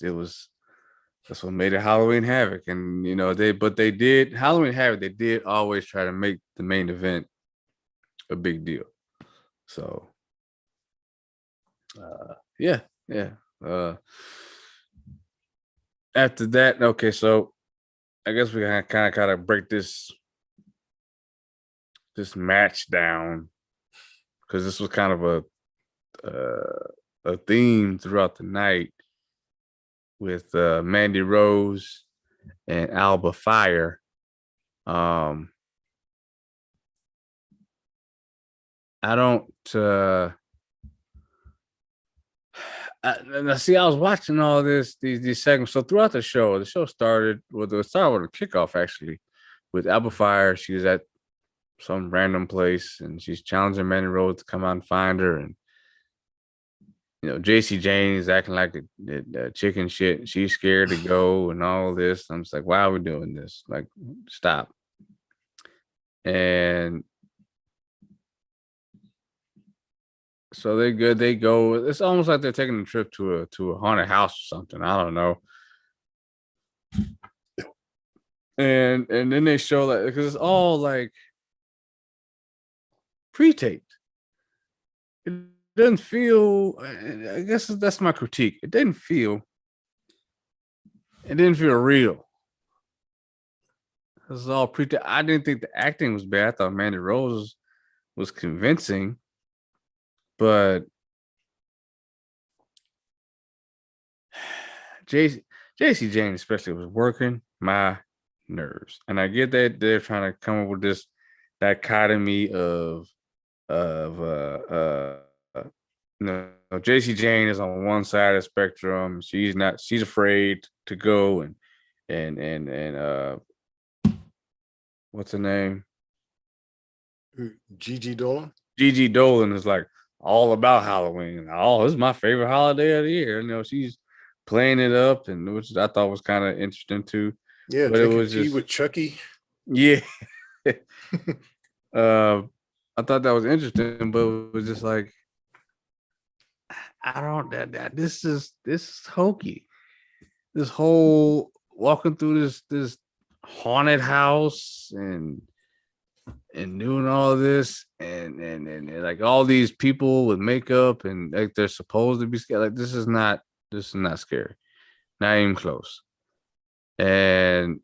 that's what made it Halloween Havoc. And you know they did Halloween Havoc. They did always try to make the main event a big deal. So yeah, yeah. After that, okay, so I guess we kind of break this match down because this was kind of a theme throughout the night with Mandy Rose and Alba Fire. I don't. I see. I was watching all these segments. So throughout the show started with a kickoff actually with Alba Fire. She was at some random place and she's challenging Mandy Rose to come out and find her. And you know, JC Jane is acting like a chicken shit. She's scared to go and all this. I'm just like, why are we doing this? Like, stop. And so they good. They go. It's almost like they're taking a trip to a haunted house or something. I don't know. And then they show that because it's all like pre-taped. It doesn't feel. I guess that's my critique. It didn't feel real. This is all pre-taped. I didn't think the acting was bad. I thought Mandy Rose was convincing, but JC Jane especially was working my nerves. And I get that they're trying to come up with this dichotomy of no, JC Jane is on one side of the spectrum. She's afraid to go and what's her name? Gigi Dolan. Gigi Dolan is like all about Halloween. Oh, this is my favorite holiday of the year. You know, she's playing it up, and which I thought was kind of interesting too. Yeah, But it drinking was tea just with Chucky. yeah. I thought that was interesting, but it was just like I don't that this is hokey. This whole walking through this haunted house and doing all this and like all these people with makeup and like they're supposed to be scared. Like this is not scary. Not even close. And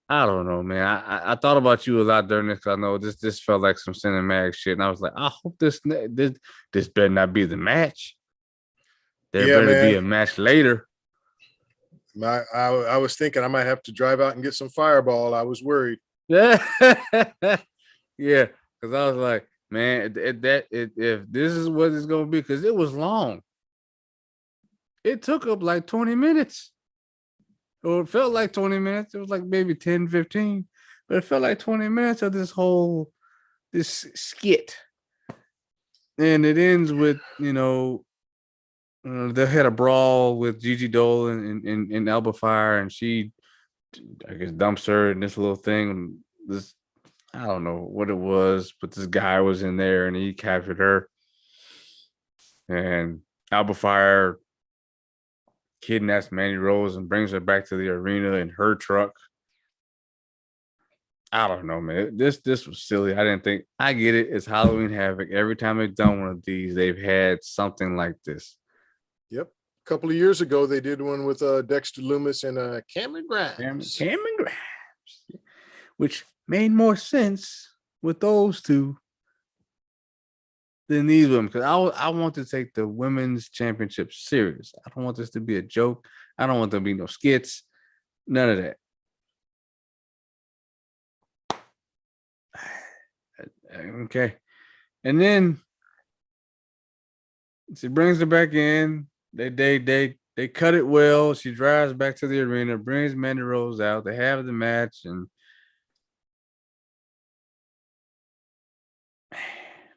I don't know, man. I thought about you a lot during this because I know this felt like some cinematic shit, and I was like, I hope this better not be the match. There Yeah, better be man. a match later. I was thinking I might have to drive out and get some Fireball. I was worried. Yeah, yeah. Because I was like, man, if this is what it's gonna be, because it was long. It took up like 20 minutes. Or it felt like 20 minutes. It was like maybe 10, 15. But it felt like 20 minutes of this skit. And it ends with, they had a brawl with Gigi Dolan in Alba Fire, and she, I guess, dumps her in this little thing. This, I don't know what it was, but this guy was in there and he captured her. And Alba Fire kidnaps Mandy Rose and brings her back to the arena in her truck. I don't know, man. This was silly. I didn't think. I get it. It's Halloween Havoc. Every time they've done one of these, they've had something like this. Yep. A couple of years ago, they did one with Dexter Loomis and Cameron Grimes. Cameron Grimes, which made more sense with those two. than these women, because I want to take the women's championship serious. I don't want this to be a joke. I don't want there to be no skits. None of that. Okay. And then she brings her back in. They cut it well. She drives back to the arena, brings Mandy Rose out. They have the match, and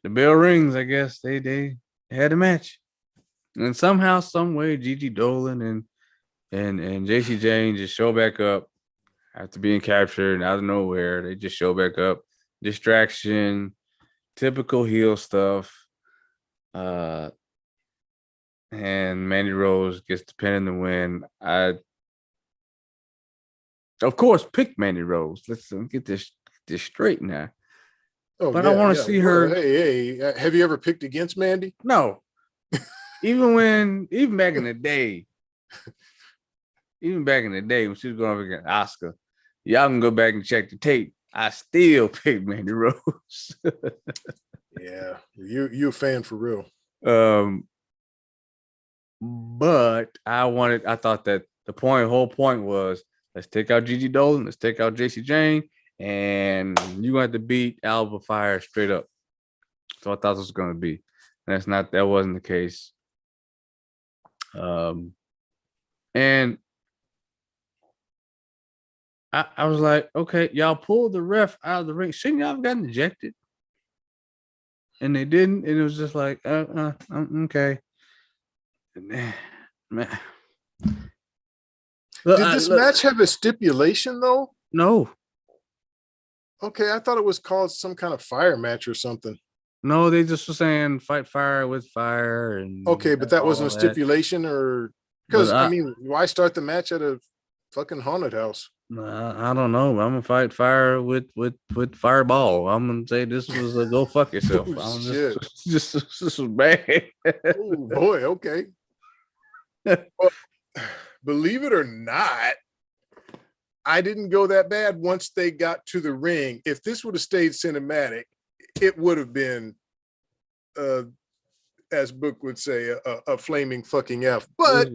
the bell rings. I guess they had a match, and somehow, some way, Gigi Dolan and JC Jane just show back up after being captured and out of nowhere. They just show back up. Distraction, typical heel stuff. And Mandy Rose gets the pin and the win. I, of course, picked Mandy Rose. Let's get this straight now. Oh, but yeah, I want to yeah. see Well, her. Hey, have you ever picked against Mandy? No. even back in the day, when she was going up against Oscar, y'all can go back and check the tape. I still picked Mandy Rose. Yeah, you a fan for real. But I thought that the whole point was, let's take out Gigi Dolan, let's take out JC Jane, and you're going to have to beat Alba Fire straight up. So I thought this was going to be. That wasn't the case. And I was like, okay, y'all pulled the ref out of the ring. Shouldn't y'all have gotten ejected? And they didn't. And it was just like, okay. Man. Did this match have a stipulation though? No. Okay, I thought it was called some kind of fire match or something. No, they just were saying fight fire with fire. And okay, but that wasn't a stipulation, or because I mean, why start the match at a fucking haunted house? I don't know. I'm gonna fight fire with fireball. I'm gonna say this was a go fuck yourself. Oh, shit. This was bad. Oh boy, okay. Well, believe it or not, I didn't go that bad once they got to the ring. If this would have stayed cinematic, it would have been, as Book would say, a flaming fucking F. But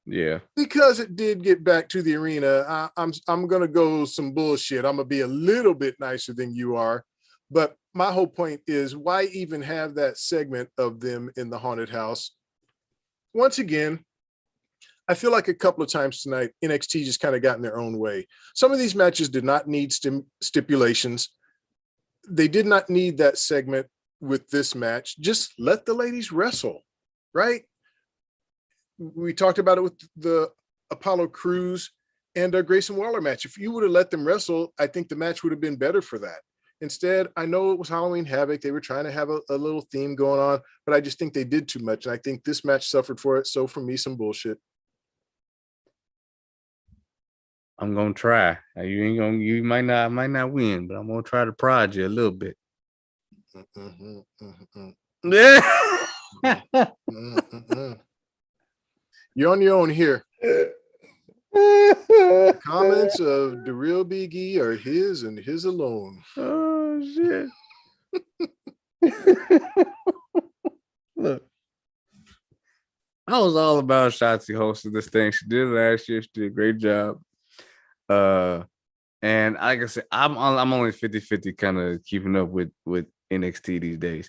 yeah, because it did get back to the arena, I'm gonna go some bullshit. I'm gonna be a little bit nicer than you are. But my whole point is, why even have that segment of them in the haunted house? Once again, I feel like a couple of times tonight, NXT just kind of got in their own way. Some of these matches did not need stipulations. They did not need that segment with this match. Just let the ladies wrestle, right? We talked about it with the Apollo Crews and Grayson Waller match. If you would have let them wrestle, I think the match would have been better for that. Instead, I know it was Halloween Havoc. They were trying to have a little theme going on, but I just think they did too much. And I think this match suffered for it. So for me, some bullshit. I'm gonna try. You might not win, but I'm gonna try to prod you a little bit. You're on your own here. Comments of DaReaL Big E are his and his alone. Oh shit. Look, I was all about Shotzi hosting this thing. She did last year. She did a great job. And like I said, I'm only 50-50 kind of keeping up with NXT these days.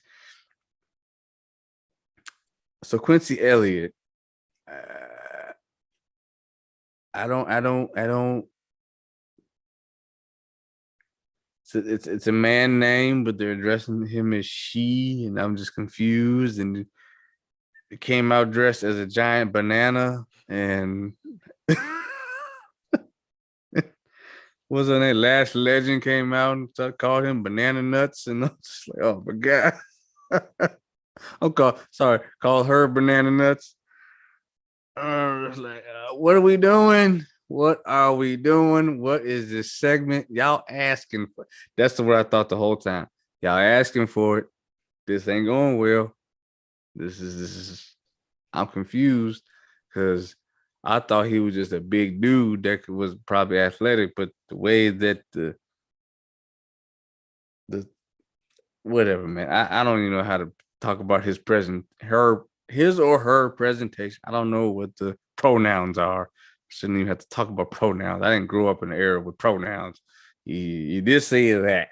So Quincy Elliott, I don't. It's a man name, but they're addressing him as she, and I'm just confused. And it came out dressed as a giant banana, and was on that Last Legend came out and called him Banana Nuts, and I'm just like, oh my god. Call her Banana Nuts. What are we doing? What are we doing? What is this segment? Y'all asking for? That's what I thought the whole time. Y'all asking for it. This ain't going well. This is. I'm confused because I thought he was just a big dude that was probably athletic, but the way that the whatever, man, I don't even know how to talk about his or her presentation. I don't know what the pronouns are. Shouldn't even have to talk about pronouns. I didn't grow up in an era with pronouns. You did say that.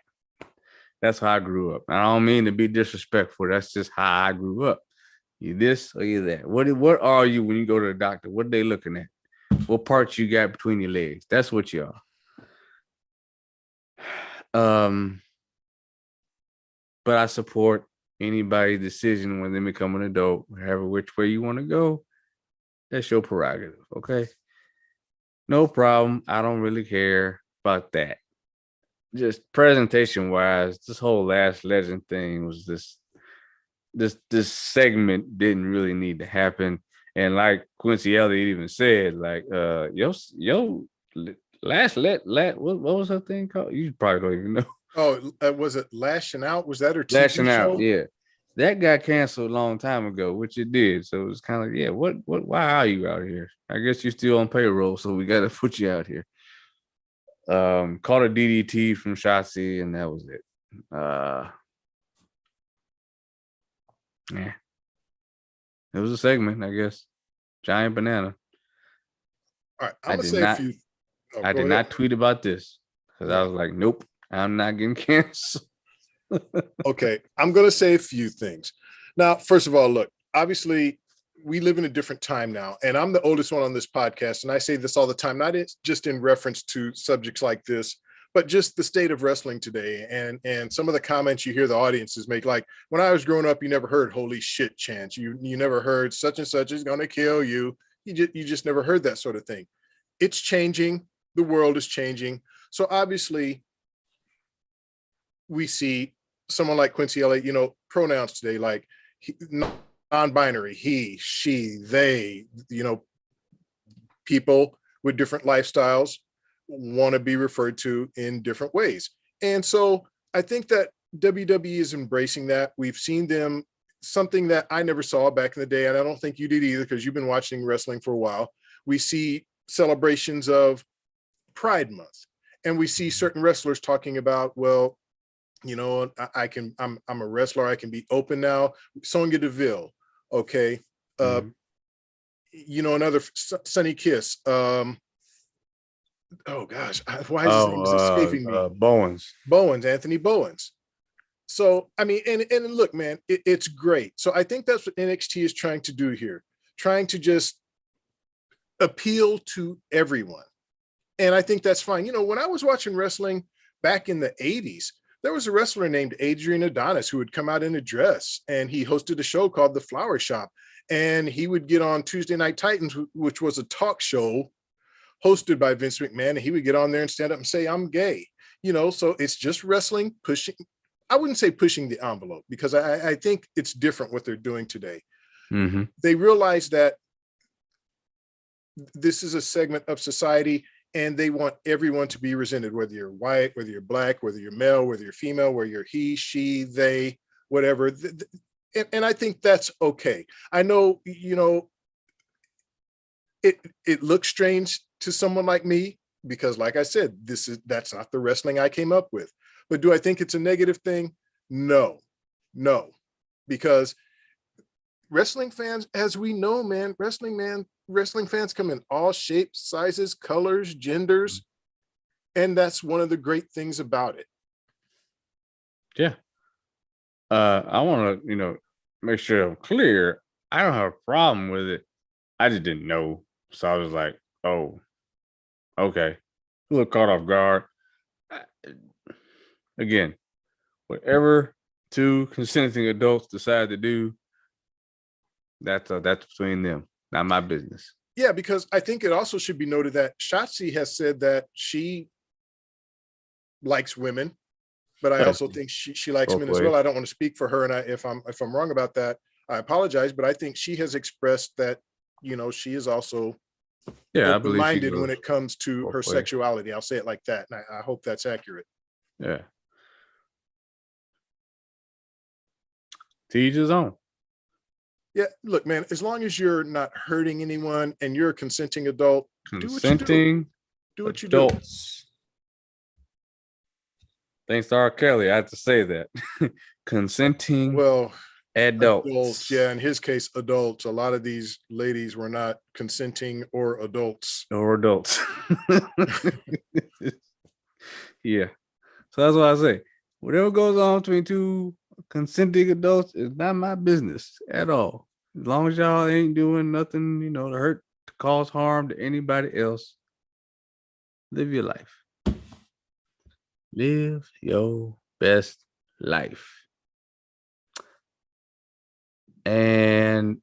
That's how I grew up. I don't mean to be disrespectful. That's just how I grew up. You this or you that. What are you when you go to the doctor? What are they looking at? What parts you got between your legs? That's what you are. But I support anybody's decision when they become an adult, however which way you want to go. That's your prerogative, okay? No problem. I don't really care about that. Just presentation wise, this whole Last Legend thing was this segment didn't really need to happen. And like Quincy Elliott even said, like yo what was her thing called? You probably don't even know. Oh, was it Lashing Out? Was that her TV Lashing show? Out, yeah. That got canceled a long time ago, which it did. So it was kind of like, yeah, why are you out here? I guess you're still on payroll, so we got to put you out here. Caught a DDT from Shotzi, and that was it. Yeah. It was a segment, I guess. Giant banana. All right, I'm gonna say a few. I did not tweet about this because I was like, nope, I'm not getting canceled. Okay, I'm gonna say a few things. Now, first of all, look, obviously, we live in a different time now, and I'm the oldest one on this podcast, and I say this all the time, not just in reference to subjects like this, but just the state of wrestling today, and some of the comments you hear the audiences make. Like when I was growing up, you never heard "holy shit" chants. You never heard such and such is gonna kill you. You just never heard that sort of thing. It's changing. The world is changing. So obviously, we see someone like Quincy Elliott, pronouns today, like non-binary, he, she, they, people with different lifestyles want to be referred to in different ways. And so I think that WWE is embracing that. We've seen them, something that I never saw back in the day, and I don't think you did either because you've been watching wrestling for a while. We see celebrations of Pride Month, and we see certain wrestlers talking about, well, I'm a wrestler. I can be open now. Sonya Deville. Okay. Another Sunny Kiss. Oh gosh. Why is his name escaping me? Anthony Bowens. So, I mean, and look, man, it's great. So I think that's what NXT is trying to do here, trying to just appeal to everyone. And I think that's fine. When I was watching wrestling back in the 80s, there was a wrestler named Adrian Adonis who would come out in a dress, and he hosted a show called The Flower Shop. And he would get on Tuesday Night Titans, which was a talk show hosted by Vince McMahon. And he would get on there and stand up and say, I'm gay. So it's just wrestling pushing. I wouldn't say pushing the envelope, because I think it's different what they're doing today. Mm-hmm. They realize that this is a segment of society, and they want everyone to be represented, whether you're white, whether you're black, whether you're male, whether you're female, whether you're he, she, they, whatever. And I think that's okay. I know, it looks strange to someone like me, because like I said, that's not the wrestling I came up with. But do I think it's a negative thing? No, because wrestling fans, as we know, man, wrestling fans come in all shapes, sizes, colors, genders. And that's one of the great things about it. Yeah. I want to, make sure I'm clear. I don't have a problem with it. I just didn't know. So I was like, oh, okay. A little caught off guard. Again, whatever two consenting adults decide to do, that's between them, not my business. Yeah, because I think it also should be noted that Shotzi has said that she likes women, but I also think she likes men as well. I don't want to speak for her, and if I'm wrong about that, I apologize. But I think she has expressed that she is also open-minded when it comes to her sexuality. I'll say it like that, and I hope that's accurate. Yeah. To each his own. Yeah, look, man, as long as you're not hurting anyone and you're a consenting adult, do what you do. Thanks to R. Kelly, I have to say that. Consenting Adults. Yeah, in his case, adults. A lot of these ladies were not consenting or adults. Or adults. Yeah. So that's what I say. Whatever goes on between two consenting adults is not my business at all. As long as y'all ain't doing nothing, to hurt, to cause harm to anybody else, live your life. Live your best life. And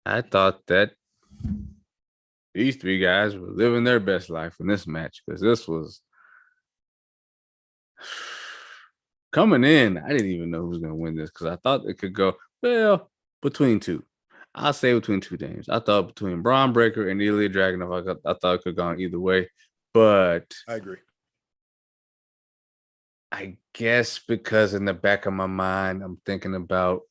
I thought that these three guys were living their best life in this match, because this was coming in. I didn't even know who was going to win this, because I thought it could go, between two. I'll say between two names. I thought between Braun Breaker and Ilya Dragunov, I thought it could have gone either way. But I agree. I guess because in the back of my mind, I'm thinking about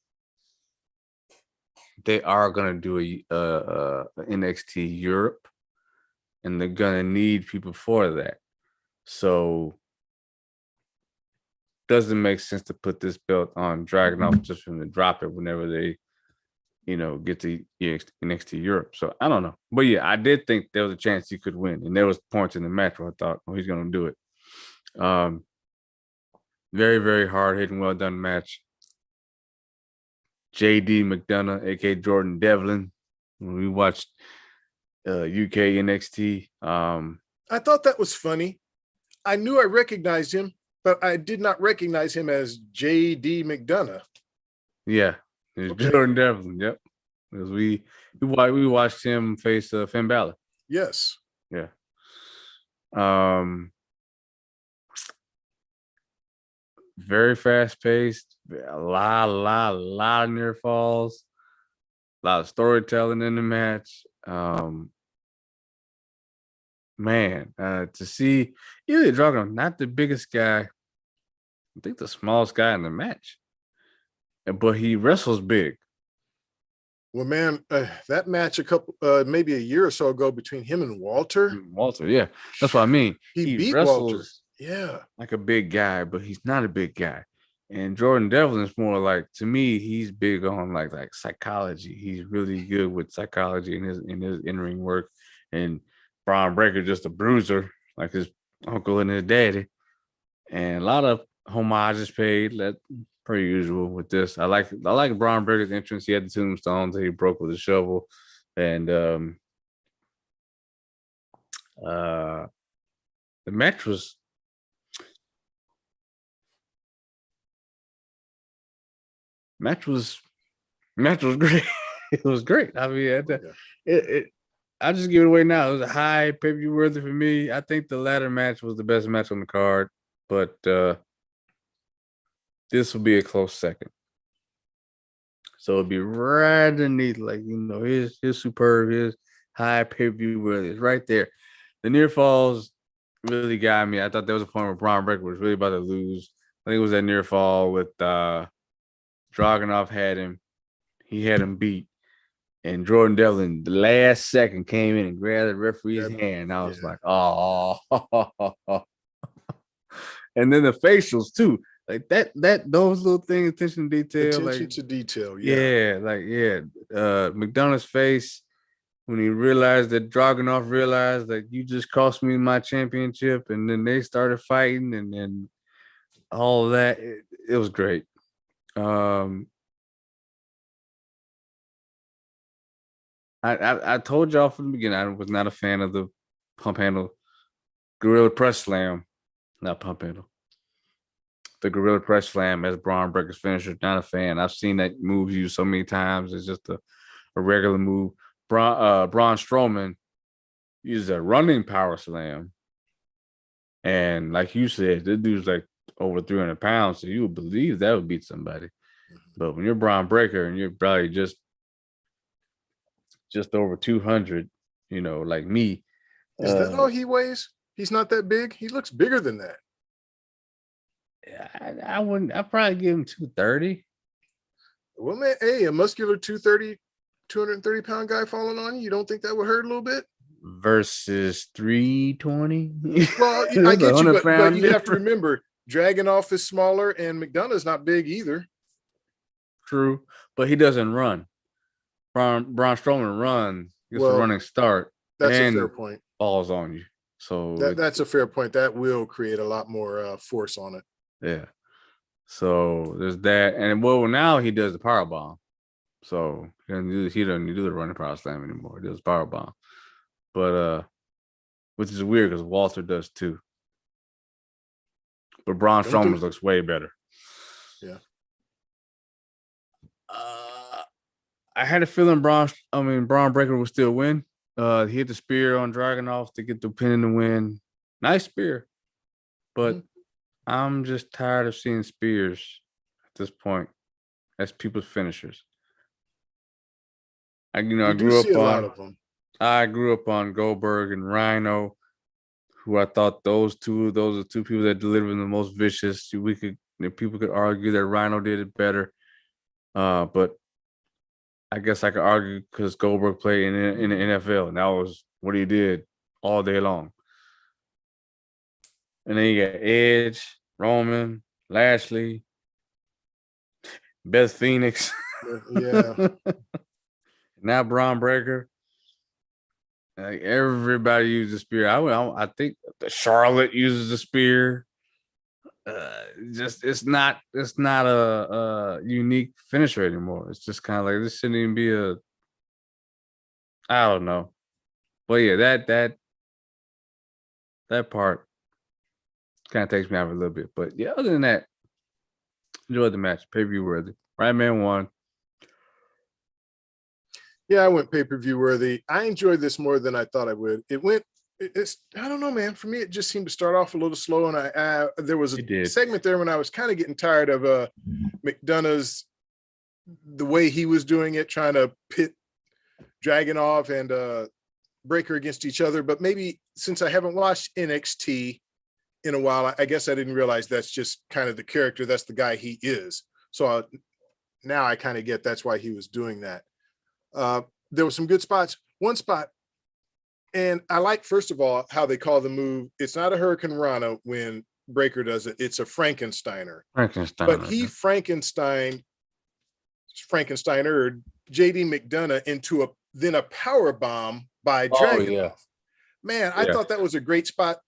they are going to do a NXT Europe, and they're going to need people for that. So doesn't make sense to put this belt on Dragunov just for them to drop it whenever they, get to NXT Europe. So I don't know. But yeah, I did think there was a chance he could win. And there was points in the match where I thought, he's going to do it. Very, very hard hitting, well done match. JD McDonough, aka Jordan Devlin. When we watched UK NXT. I thought that was funny. I knew I recognized him, but I did not recognize him as JD McDonough. Yeah, okay. Jordan Devlin. Yep, because we watched him face Finn Balor. Yes. Yeah. Very fast paced. A lot of near falls. A lot of storytelling in the match. To see Ilya Dragunov, not the biggest guy, I think the smallest guy in the match, but he wrestles big. Well, man, that match maybe a year or so ago between him and Walter. Yeah, that's what I mean. He beat Walter. Yeah, like a big guy, but he's not a big guy. And Jordan Devlin is more like, to me, he's big on like psychology. He's really good with psychology in his in-ring work. And Braun Breaker just a bruiser, like his uncle and his daddy. And a lot of homages paid, per usual with this. I like Braun Breaker's entrance. He had the tombstone that he broke with a shovel. And the match was great. It was great. I mean, I'll just give it away now. It was a high pay-per-view worthy for me. I think the ladder match was the best match on the card, but this will be a close second. So it'll be right underneath, his superb, his high pay-per-view worthy. It's right there. The near falls really got me. I thought there was a point where Braun Breaker was really about to lose. I think it was that near fall with Dragunov had him. He had him beat. And Jordan Devlin, the last second, came in and grabbed the referee's hand. I was like, oh. And then the facials, too. Like those little things, attention to detail. Attention to detail, McDonough's face, when he realized that Dragunov realized that you just cost me my championship, and then they started fighting, and then all of that. It was great. I told y'all from the beginning I was not a fan of the pump handle gorilla press slam, not pump handle. The gorilla press slam as Braun Breaker's finisher. Not a fan. I've seen that move used so many times. It's just a regular move. Braun Strowman uses a running power slam, and like you said, this dude's like over 300 pounds, so you would believe that would beat somebody. But when you're Braun Breaker and you're probably just over 200, like me. Is that all he weighs? He's not that big. He looks bigger than that. I wouldn't. I'd probably give him 230. Well, man, hey, a muscular 230 pound guy falling on you don't think that would hurt a little bit? Versus 320. Well, I get you, but you have to remember, Dragunov is smaller and McDonough's not big either. true, but he doesn't run. Braun Strowman runs, gets a Well, running start, that's a fair and point. falls on you. So That's a fair point. That will create a lot more force on it. yeah. So there's that, and well, now he does the power bomb. So he doesn't do the running power slam anymore. He does power bomb, but which is weird because Walter does too. But Braun Strowman looks way better. Yeah. I had a feeling Braun Breaker would still win. He hit the spear on Dragunov to get the pin in the win. Nice spear, but I'm just tired of seeing spears at this point as people's finishers. I grew up a on lot of them. I grew up on Goldberg and Rhino, who I thought those are two people that delivered the most vicious. People could argue that Rhino did it better, but I guess I could argue because Goldberg played in the NFL, and that was what he did all day long. And then you got Edge, Roman, Lashley, Beth Phoenix. Yeah. Now Braun Breaker. Like everybody uses the spear. I think Charlotte uses the spear. It's not a unique finisher anymore. It's just kind of like this shouldn't even be a. I don't know, but yeah, that part kind of takes me out a little bit. But yeah, other than that, enjoyed the match. Pay-per-view worthy. Right man won. Yeah, I went pay-per-view worthy. I enjoyed this more than I thought I would. It's I don't know, man. For me, it just seemed to start off a little slow, and there was a segment there when I was kind of getting tired of McDonough's the way he was doing it, trying to pit Dragunov and Breaker against each other. But maybe since I haven't watched NXT in a while, I guess I didn't realize that's just kind of the character. That's the guy he is. So now I kind of get that's why he was doing that. There were some good spots. One spot, and I like, first of all, how they call the move. It's not a Hurricane Rana when Breaker does it. It's a Frankensteiner. But he Frankensteiner JD McDonough into a power bomb by Dragunov. Yeah. Man, I thought that was a great spot.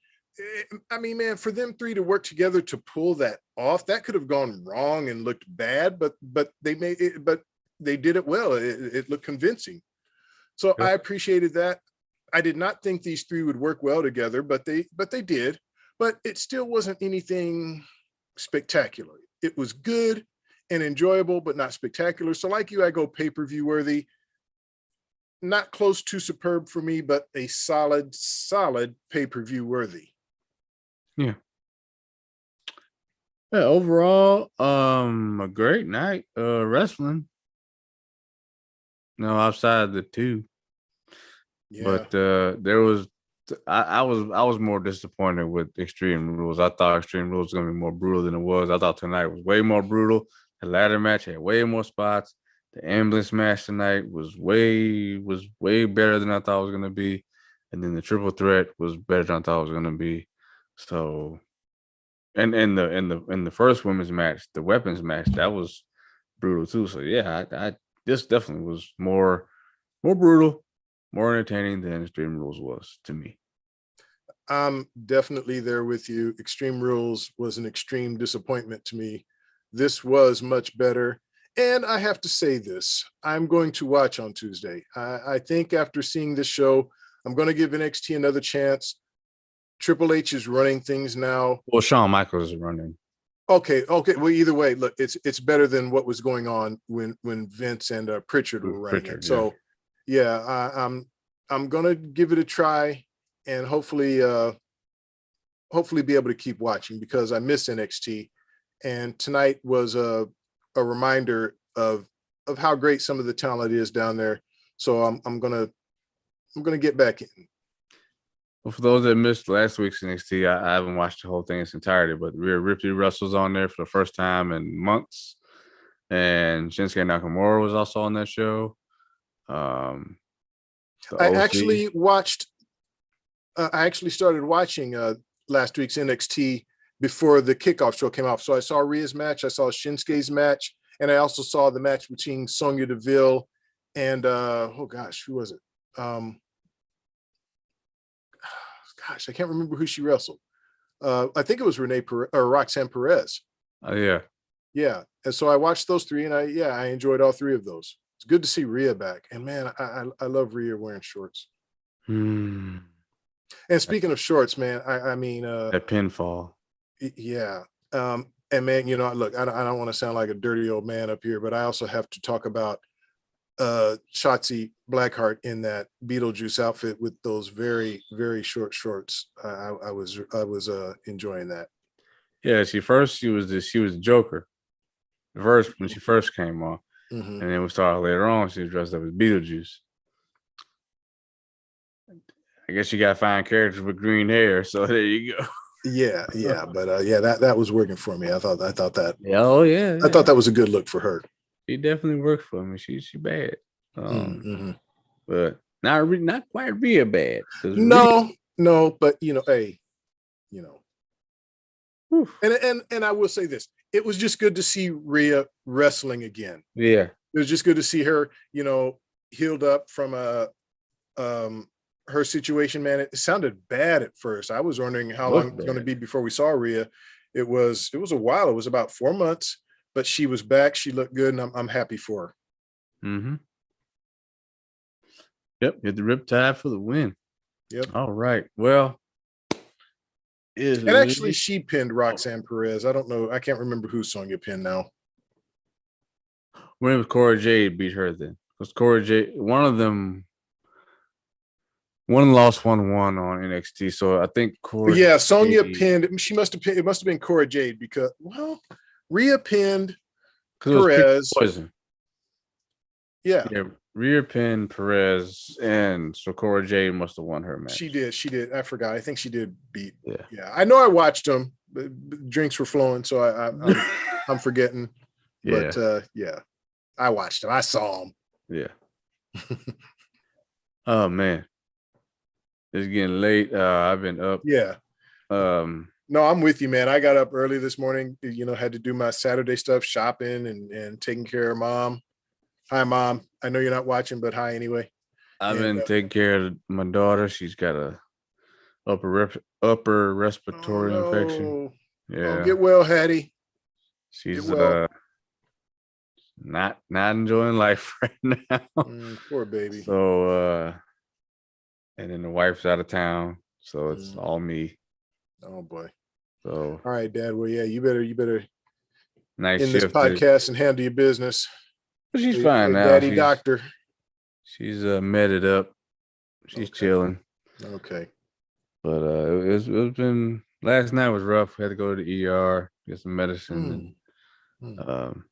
I mean, man, for them three to work together to pull that off, that could have gone wrong and looked bad, but they made it, but they did it well. It looked convincing. So I appreciated that. I did not think these three would work well together, but they did. But it still wasn't anything spectacular. It was good and enjoyable, but not spectacular. So like you, I go pay-per-view worthy. Not close to superb for me, but a solid pay-per-view worthy. Yeah. Yeah, overall, a great night wrestling. No, outside of the two. Yeah. But there was I was more disappointed with Extreme Rules. I thought Extreme Rules was gonna be more brutal than it was. I thought tonight was way more brutal. The ladder match had way more spots. The ambulance match tonight was way better than I thought it was gonna be. And then the triple threat was better than I thought it was gonna be. So and in the first women's match, the weapons match, that was brutal too. So yeah, I this definitely was more brutal, more entertaining than Extreme Rules was to me. I'm definitely there with you. Extreme Rules was an extreme disappointment to me. This was much better. And I have to say this, I'm going to watch on Tuesday. I think after seeing this show, I'm going to give NXT another chance. Triple H is running things now. Well, Shawn Michaels is running. Okay. Well, either way, look, it's better than what was going on when Vince and Pritchard were running it. So, yeah, I'm gonna give it a try and hopefully be able to keep watching because I miss NXT. And tonight was a reminder of how great some of the talent is down there. So I'm gonna get back in. Well, for those that missed last week's NXT, I haven't watched the whole thing in its entirety, but Rhea Ripley Russell's on there for the first time in months. And Shinsuke Nakamura was also on that show. I actually started watching last week's NXT before the kickoff show came off. So I saw Rhea's match, I saw Shinsuke's match, And I also saw the match between Sonya Deville and oh gosh, who was it? Gosh, I can't remember who she wrestled. I think it was Renee Perez or Roxanne Perez. Oh yeah. Yeah. And so I watched those three, and I enjoyed all three of those. It's good to see Rhea back. And man, I love Rhea wearing shorts. Hmm. And speaking of shorts, man, I mean That pinfall. yeah. And man, you know, look, I don't want to sound like a dirty old man up here, but I also have to talk about Shotzi Blackheart in that Beetlejuice outfit with those very, very short shorts. I was enjoying that. Yeah, she was the Joker. First when she first came on. Mm-hmm. And then we started later on, she was dressed up as Beetlejuice. I guess you gotta find characters with green hair. So there you go. Yeah, but yeah, that was working for me. I thought that. Oh yeah, I thought that was a good look for her. She definitely worked for me. She bad. Mm-hmm. But not quite Rhea bad. No, but you know, hey, you know, whew. And I will say this: it was just good to see Rhea wrestling again. Yeah, it was just good to see her, you know, healed up from her situation. Man, it sounded bad at first. I was wondering how long it was going to be before we saw Rhea. It was a while. It was about 4 months, but she was back. She looked good, and I'm happy for her. Mm-hmm. Yep, hit the Riptide for the win. Yep. All right. Well, and actually, she pinned Roxanne Perez. I don't know. I can't remember who Sonya pinned now. When was Cora Jade beat her then? Because Cora Jade, one of them lost, one won on NXT. So I think Cora. Sonya pinned. She must have pinned. It must have been Cora Jade because Rhea pinned Perez. Poison. Yeah. Rhea pinned Perez, and so Cora Jade must have won her match. She did. I forgot. I think she did beat. Yeah. I know I watched them. But drinks were flowing, so I'm forgetting. Yeah. But yeah, I watched them. I saw them. Yeah. Oh man, it's getting late. I've been up. Yeah. No, I'm with you, man. I got up early this morning. You know, had to do my Saturday stuff, shopping and taking care of mom. Hi, Mom. I know you're not watching, but hi anyway. I've been taking care of my daughter. She's got a upper respiratory infection. Yeah. Oh, get well, Hattie. She's not enjoying life right now. Poor baby. So and then the wife's out of town, so it's all me. Oh boy. So all right, Dad. Well, yeah, you better nice in this podcast and handle your business. But she's fine now. Daddy doctor. She's met it up. She's chilling. Okay. But it's been last night was rough. We had to go to the ER, get some medicine. And,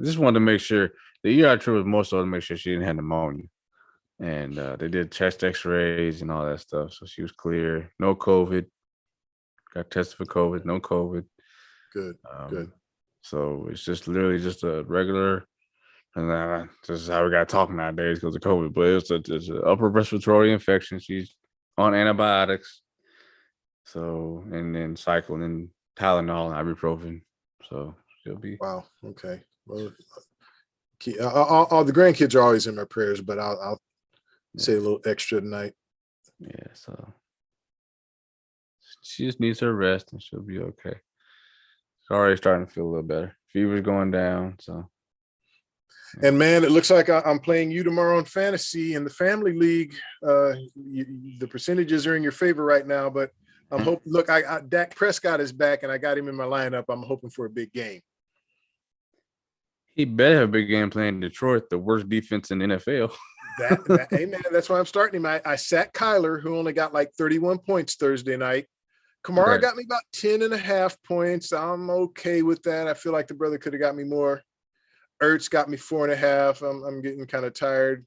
just wanted to make sure the ER trip was more so to make sure she didn't have pneumonia. And they did chest x-rays and all that stuff. So she was clear. No COVID. Got tested for COVID. No COVID. Good. Good. So it's just literally just a regular, and this is how we got talking nowadays because of COVID, but it's an upper respiratory infection. She's on antibiotics. So, and then cycling and Tylenol and ibuprofen. So she'll be. Wow. Okay. Well, all the grandkids are always in my prayers, but I'll say a little extra tonight. Yeah. So she just needs her rest and she'll be okay. It's already starting to feel a little better. Fever's going down. So. And man, it looks like I'm playing you tomorrow in fantasy in the family league. The percentages are in your favor right now, but I'm hoping. Look, Dak Prescott is back, and I got him in my lineup. I'm hoping for a big game. He better have a big game playing Detroit, the worst defense in the NFL. Hey man, that's why I'm starting him. I sat Kyler, who only got like 31 points Thursday night. Kamara got me about 10.5 points. I'm okay with that. I feel like the brother could have got me more. Ertz got me 4.5. I'm getting kind of tired.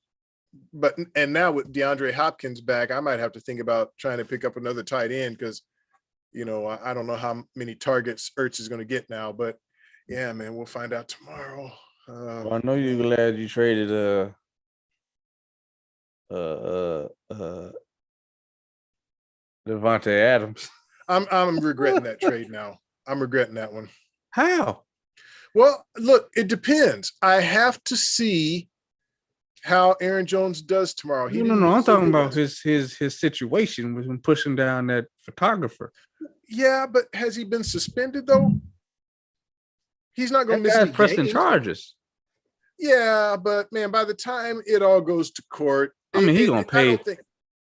And now with DeAndre Hopkins back, I might have to think about trying to pick up another tight end because, you know, I don't know how many targets Ertz is going to get now. But yeah, man, we'll find out tomorrow. Well, I know you're glad you traded Devontae Adams. I'm regretting that trade now. I'm regretting that one. How? Well, look, it depends. I have to see how Aaron Jones does tomorrow. He didn't No. I'm look so talking good about last. his situation with him pushing down that photographer. Yeah, but has he been suspended though? He's not going That to miss guy's any pressing games. charges. Yeah, but man, by the time it all goes to court, I mean, he gonna I pay. don't think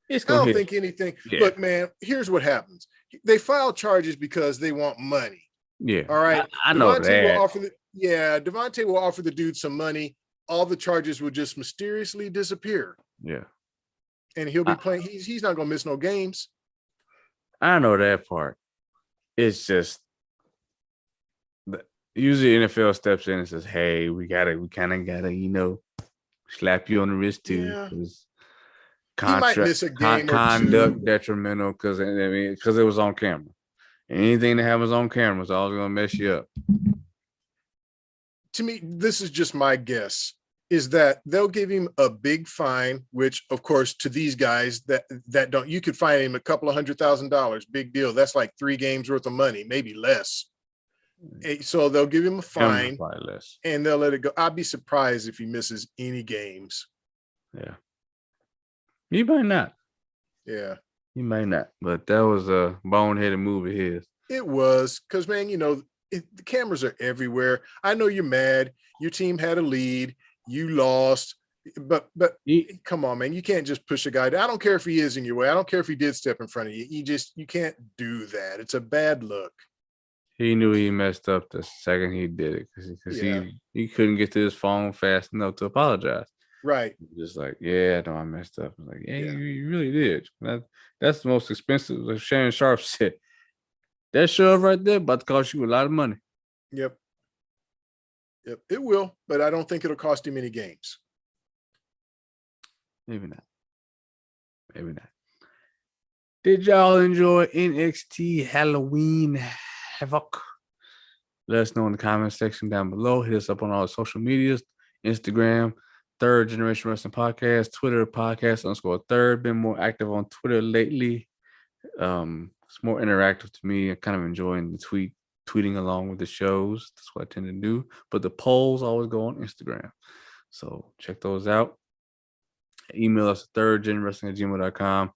It's I gonna don't hit. think anything. Yeah, Look, man, here's what happens. They file charges because they want money. yeah. All right. I know that. Devontae will offer the dude some money. All the charges will just mysteriously disappear. Yeah, And he'll be I, playing. He's not gonna miss no games. I know that part. It's just usually NFL steps in and says, "Hey, we kind of gotta, slap you on the wrist too, Yeah. because He might miss a game or two. conduct detrimental, because because it was on camera. And anything that happens on camera is always gonna mess you up." To me, this is just my guess, is that they'll give him a big fine, which of course to these guys that don't, you could fine him a couple of $100,000, big deal. That's like 3 games worth of money, maybe less. So they'll give him a fine Less. and they'll let it go. I'd be surprised if he misses any games. Yeah, he might not. Yeah, He might not. But that was a boneheaded move of his. it was because, man, the cameras are everywhere. I know you're mad. Your team had a lead. You lost. But come on, man. You can't just push a guy. I don't care if he is in your way. I don't care if he did step in front of you. You can't do that. It's a bad look. He knew he messed up the second he did it, because he couldn't get to his phone fast enough to apologize. Right. Just like, yeah, no, I messed up. I'm like, yeah, you really did. That's the most expensive. As Shannon Sharp said, that shove right there about to cost you a lot of money. Yep. It will, but I don't think it'll cost him any games. Maybe not. Did y'all enjoy NXT Halloween Havoc? Let us know in the comment section down below. Hit us up on all the social medias, Instagram, Third Generation Wrestling Podcast, Twitter, podcast_third. Been more active on Twitter lately. It's more interactive to me. I'm kind of enjoying the tweeting along with the shows. That's what I tend to do. But the polls always go on Instagram. So check those out. Email us at thirdgenwrestling@gmail.com.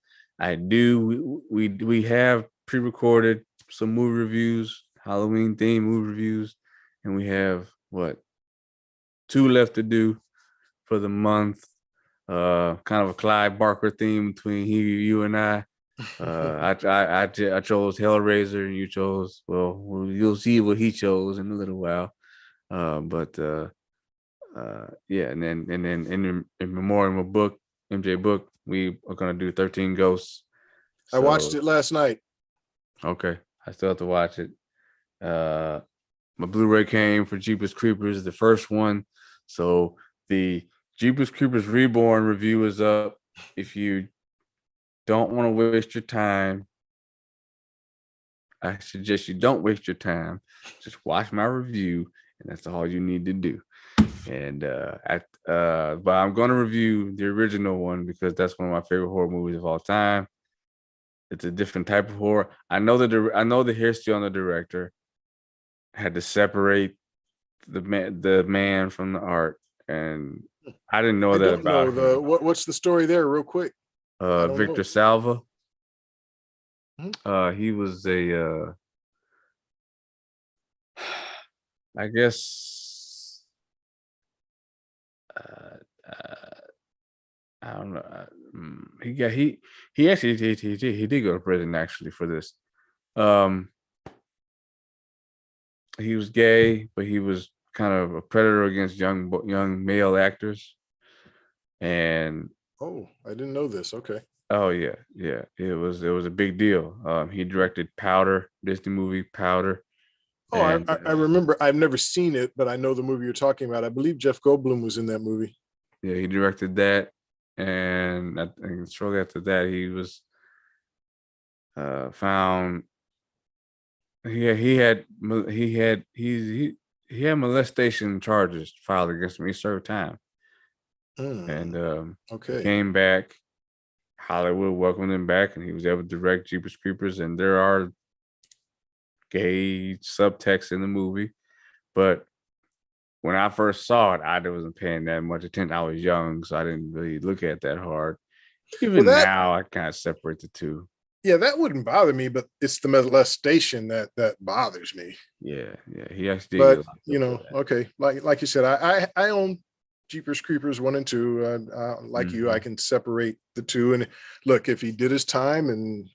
We have pre-recorded some movie reviews, Halloween themed movie reviews, and we have 2 left to do for the month. Kind of a Clyde Barker theme between you and I. I chose Hellraiser, and you chose, well, you'll see what he chose in a little while. Yeah, and then in memoriam of book, MJ book, we are gonna do 13 Ghosts. I watched it last night. Okay, I still have to watch it. My Blu-ray came for Jeepers Creepers, the first one. So the Jeepers Creepers Reborn review is up. If you don't want to waste your time, I suggest you don't waste your time. Just watch my review, and that's all you need to do. And but I'm going to review the original one because that's one of my favorite horror movies of all time. It's a different type of horror. I know the history on the director. Had to separate the man from the art, and I didn't know that about him. What's the story there, real quick? Victor Salva. He was I guess I don't know. He did go to prison actually for this. He was gay, but he was kind of a predator against young male actors. And I didn't know this. Okay. Oh yeah. It was a big deal. He directed Powder, Disney movie Powder. I remember. I've never seen it, but I know the movie you're talking about. I believe Jeff Goldblum was in that movie. Yeah, he directed that, and I think shortly after that, he was found. He had molestation charges filed against him. He served time, and he came back. Hollywood welcomed him back, and he was able to direct Jeepers Creepers. And there are gauge subtext in the movie. But when I first saw it, I wasn't paying that much attention. I was young, so I didn't really look at that hard. Well, Even now, I kind of separate the two. yeah, that wouldn't bother me, but it's the molestation that bothers me. Yeah, he actually did get But locked up for that. okay, like you said, I own Jeepers Creepers 1 and 2. Like you, I can separate the two. And look, if he did his time, and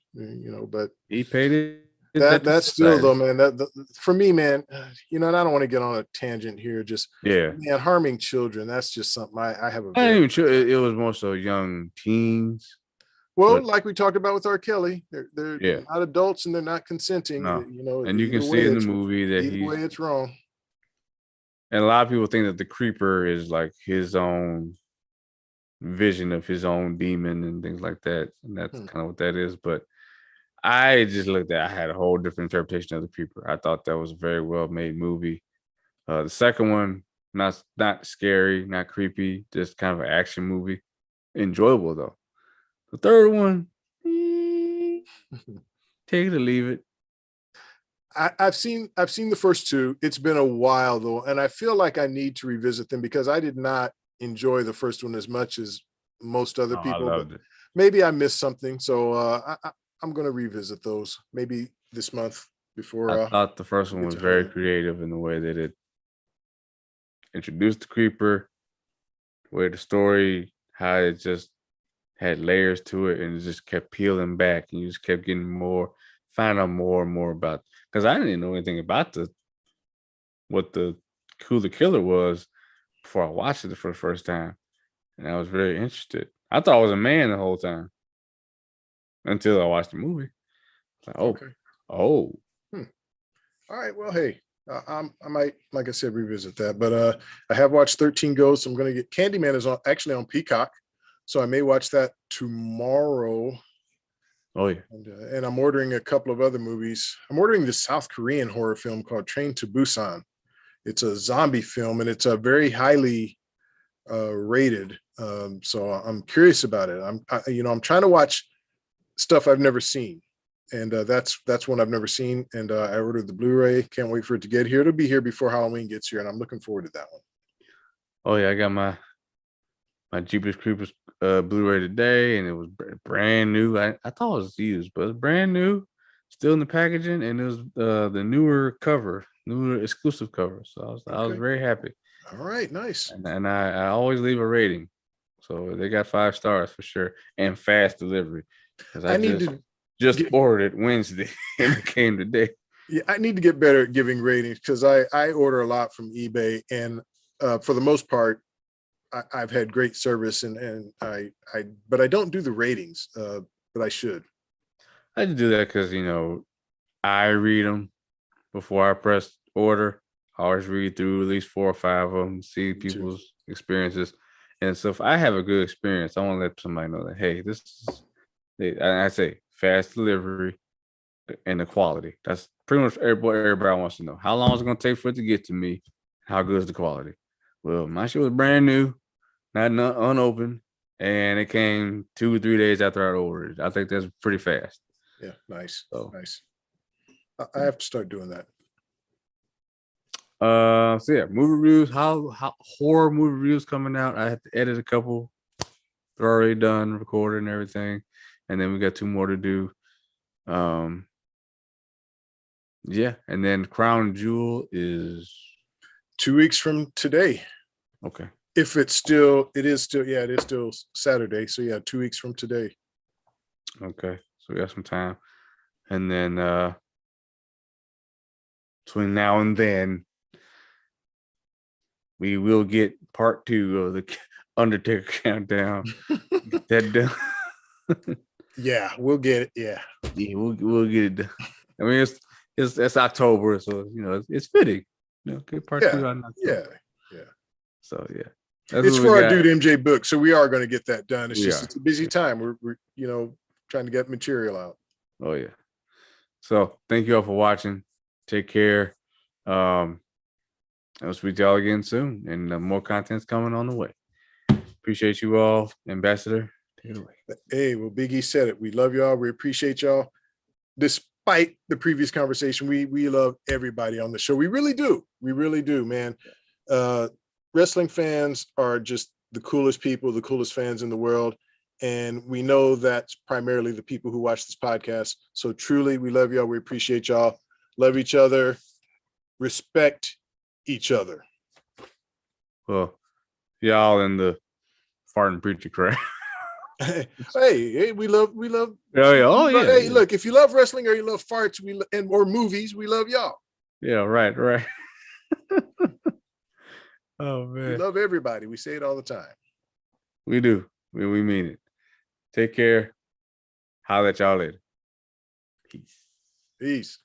but He paid it. that's still though, man. For me, man, and I don't want to get on a tangent here. Just man, harming children. That's just something I have a. I ain't even sure it was more so young teens. Well, like we talked about with R. Kelly, they're Yeah. not adults and they're not consenting. No. And you can see in the movie that either way it's wrong. And a lot of people think that the creeper is like his own vision of his own demon and things like that. And that's kind of what that is. But I just I had a whole different interpretation of the creeper. I thought that was a very well made movie. The second one, not scary, not creepy, just kind of an action movie. Enjoyable though. The third one, take it or leave it. I've seen the first two. It's been a while though, and I feel like I need to revisit them because I did not enjoy the first one as much as most other people. I loved it. Maybe I missed something, so I'm going to revisit those maybe this month. Before I thought the first one was very creative in the way that it introduced the creeper, where the story, how it just had layers to it, and it just kept peeling back, and you just kept getting find out more and more about. Because I didn't know anything about who the killer was before I watched it for the first time, and I was very interested. I thought it was a man the whole time until I watched the movie. Like, okay. All right. Well, hey, I might, like I said, revisit that. But I have watched 13 Ghosts. I'm going to get Candyman is actually on Peacock, so I may watch that tomorrow. Oh yeah. And I'm ordering a couple of other movies. I'm ordering this South Korean horror film called Train to Busan. It's a zombie film, and it's a very highly rated. So I'm curious about it. I'm trying to watch stuff I've never seen, and that's one I've never seen. And I ordered the Blu-ray. Can't wait for it to get here. It'll be here before Halloween gets here, and I'm looking forward to that one. Oh yeah, I got my Jeepers Creepers Blu-ray today, and it was brand new. I thought it was used, but it's brand new, still in the packaging, and it was the newer exclusive cover. So I was very happy. All right, nice. And I always leave a rating, so they got 5 stars for sure, and fast delivery. Because I need to just ordered it Wednesday and it came today. Yeah, I need to get better at giving ratings because I order a lot from eBay, and for the most part, I've had great service, but I don't do the ratings, but I should. I just do that because I read them before I press order. I always read through at least 4 or 5 of them, see people's experiences, and so if I have a good experience, I want to let somebody know that hey, this is. I say fast delivery and the quality. That's pretty much everybody wants to know. How long is it going to take for it to get to me? How good is the quality? Well, my shit was brand new, not unopened, and it came 2 or 3 days after I ordered it. I think that's pretty fast. Yeah, nice. Nice. I have to start doing that. So yeah, movie reviews. How horror movie reviews coming out? I have to edit a couple. They're already done, recorded, and everything. And then we got 2 more to do. Yeah, and then Crown Jewel is 2 weeks from today. Okay. If it is still Saturday. So yeah, 2 weeks from today. Okay, so we got some time, and then between now and then, we will get part 2 of the Undertaker countdown. Get that done. Yeah, we'll get it. Yeah, we'll get it done. I mean, it's October, so it's fitting. Get part 2 on October. Yeah. So yeah, it's for our dude MJ book, so we are going to get that done. It's a busy time. We're trying to get material out. Oh yeah. So thank you all for watching. Take care. I'll speak to y'all again soon, and more content's coming on the way. Appreciate you all, Ambassador. Take it away. Hey, well, Big E said it. We love y'all. We appreciate y'all. This despite the previous conversation, we love everybody on the show. We really do. We really do, man. Wrestling fans are just the coolest people, the coolest fans in the world. And we know that's primarily the people who watch this podcast. So truly, we love y'all. We appreciate y'all. Love each other. Respect each other. Well, y'all in the farting preacher crowd. Hey, we love. Oh yeah. Hey, look, if you love wrestling or you love farts, or movies, we love y'all. Yeah, right. Oh man, we love everybody. We say it all the time. We do. We mean it. Take care. Holla at y'all later. Peace.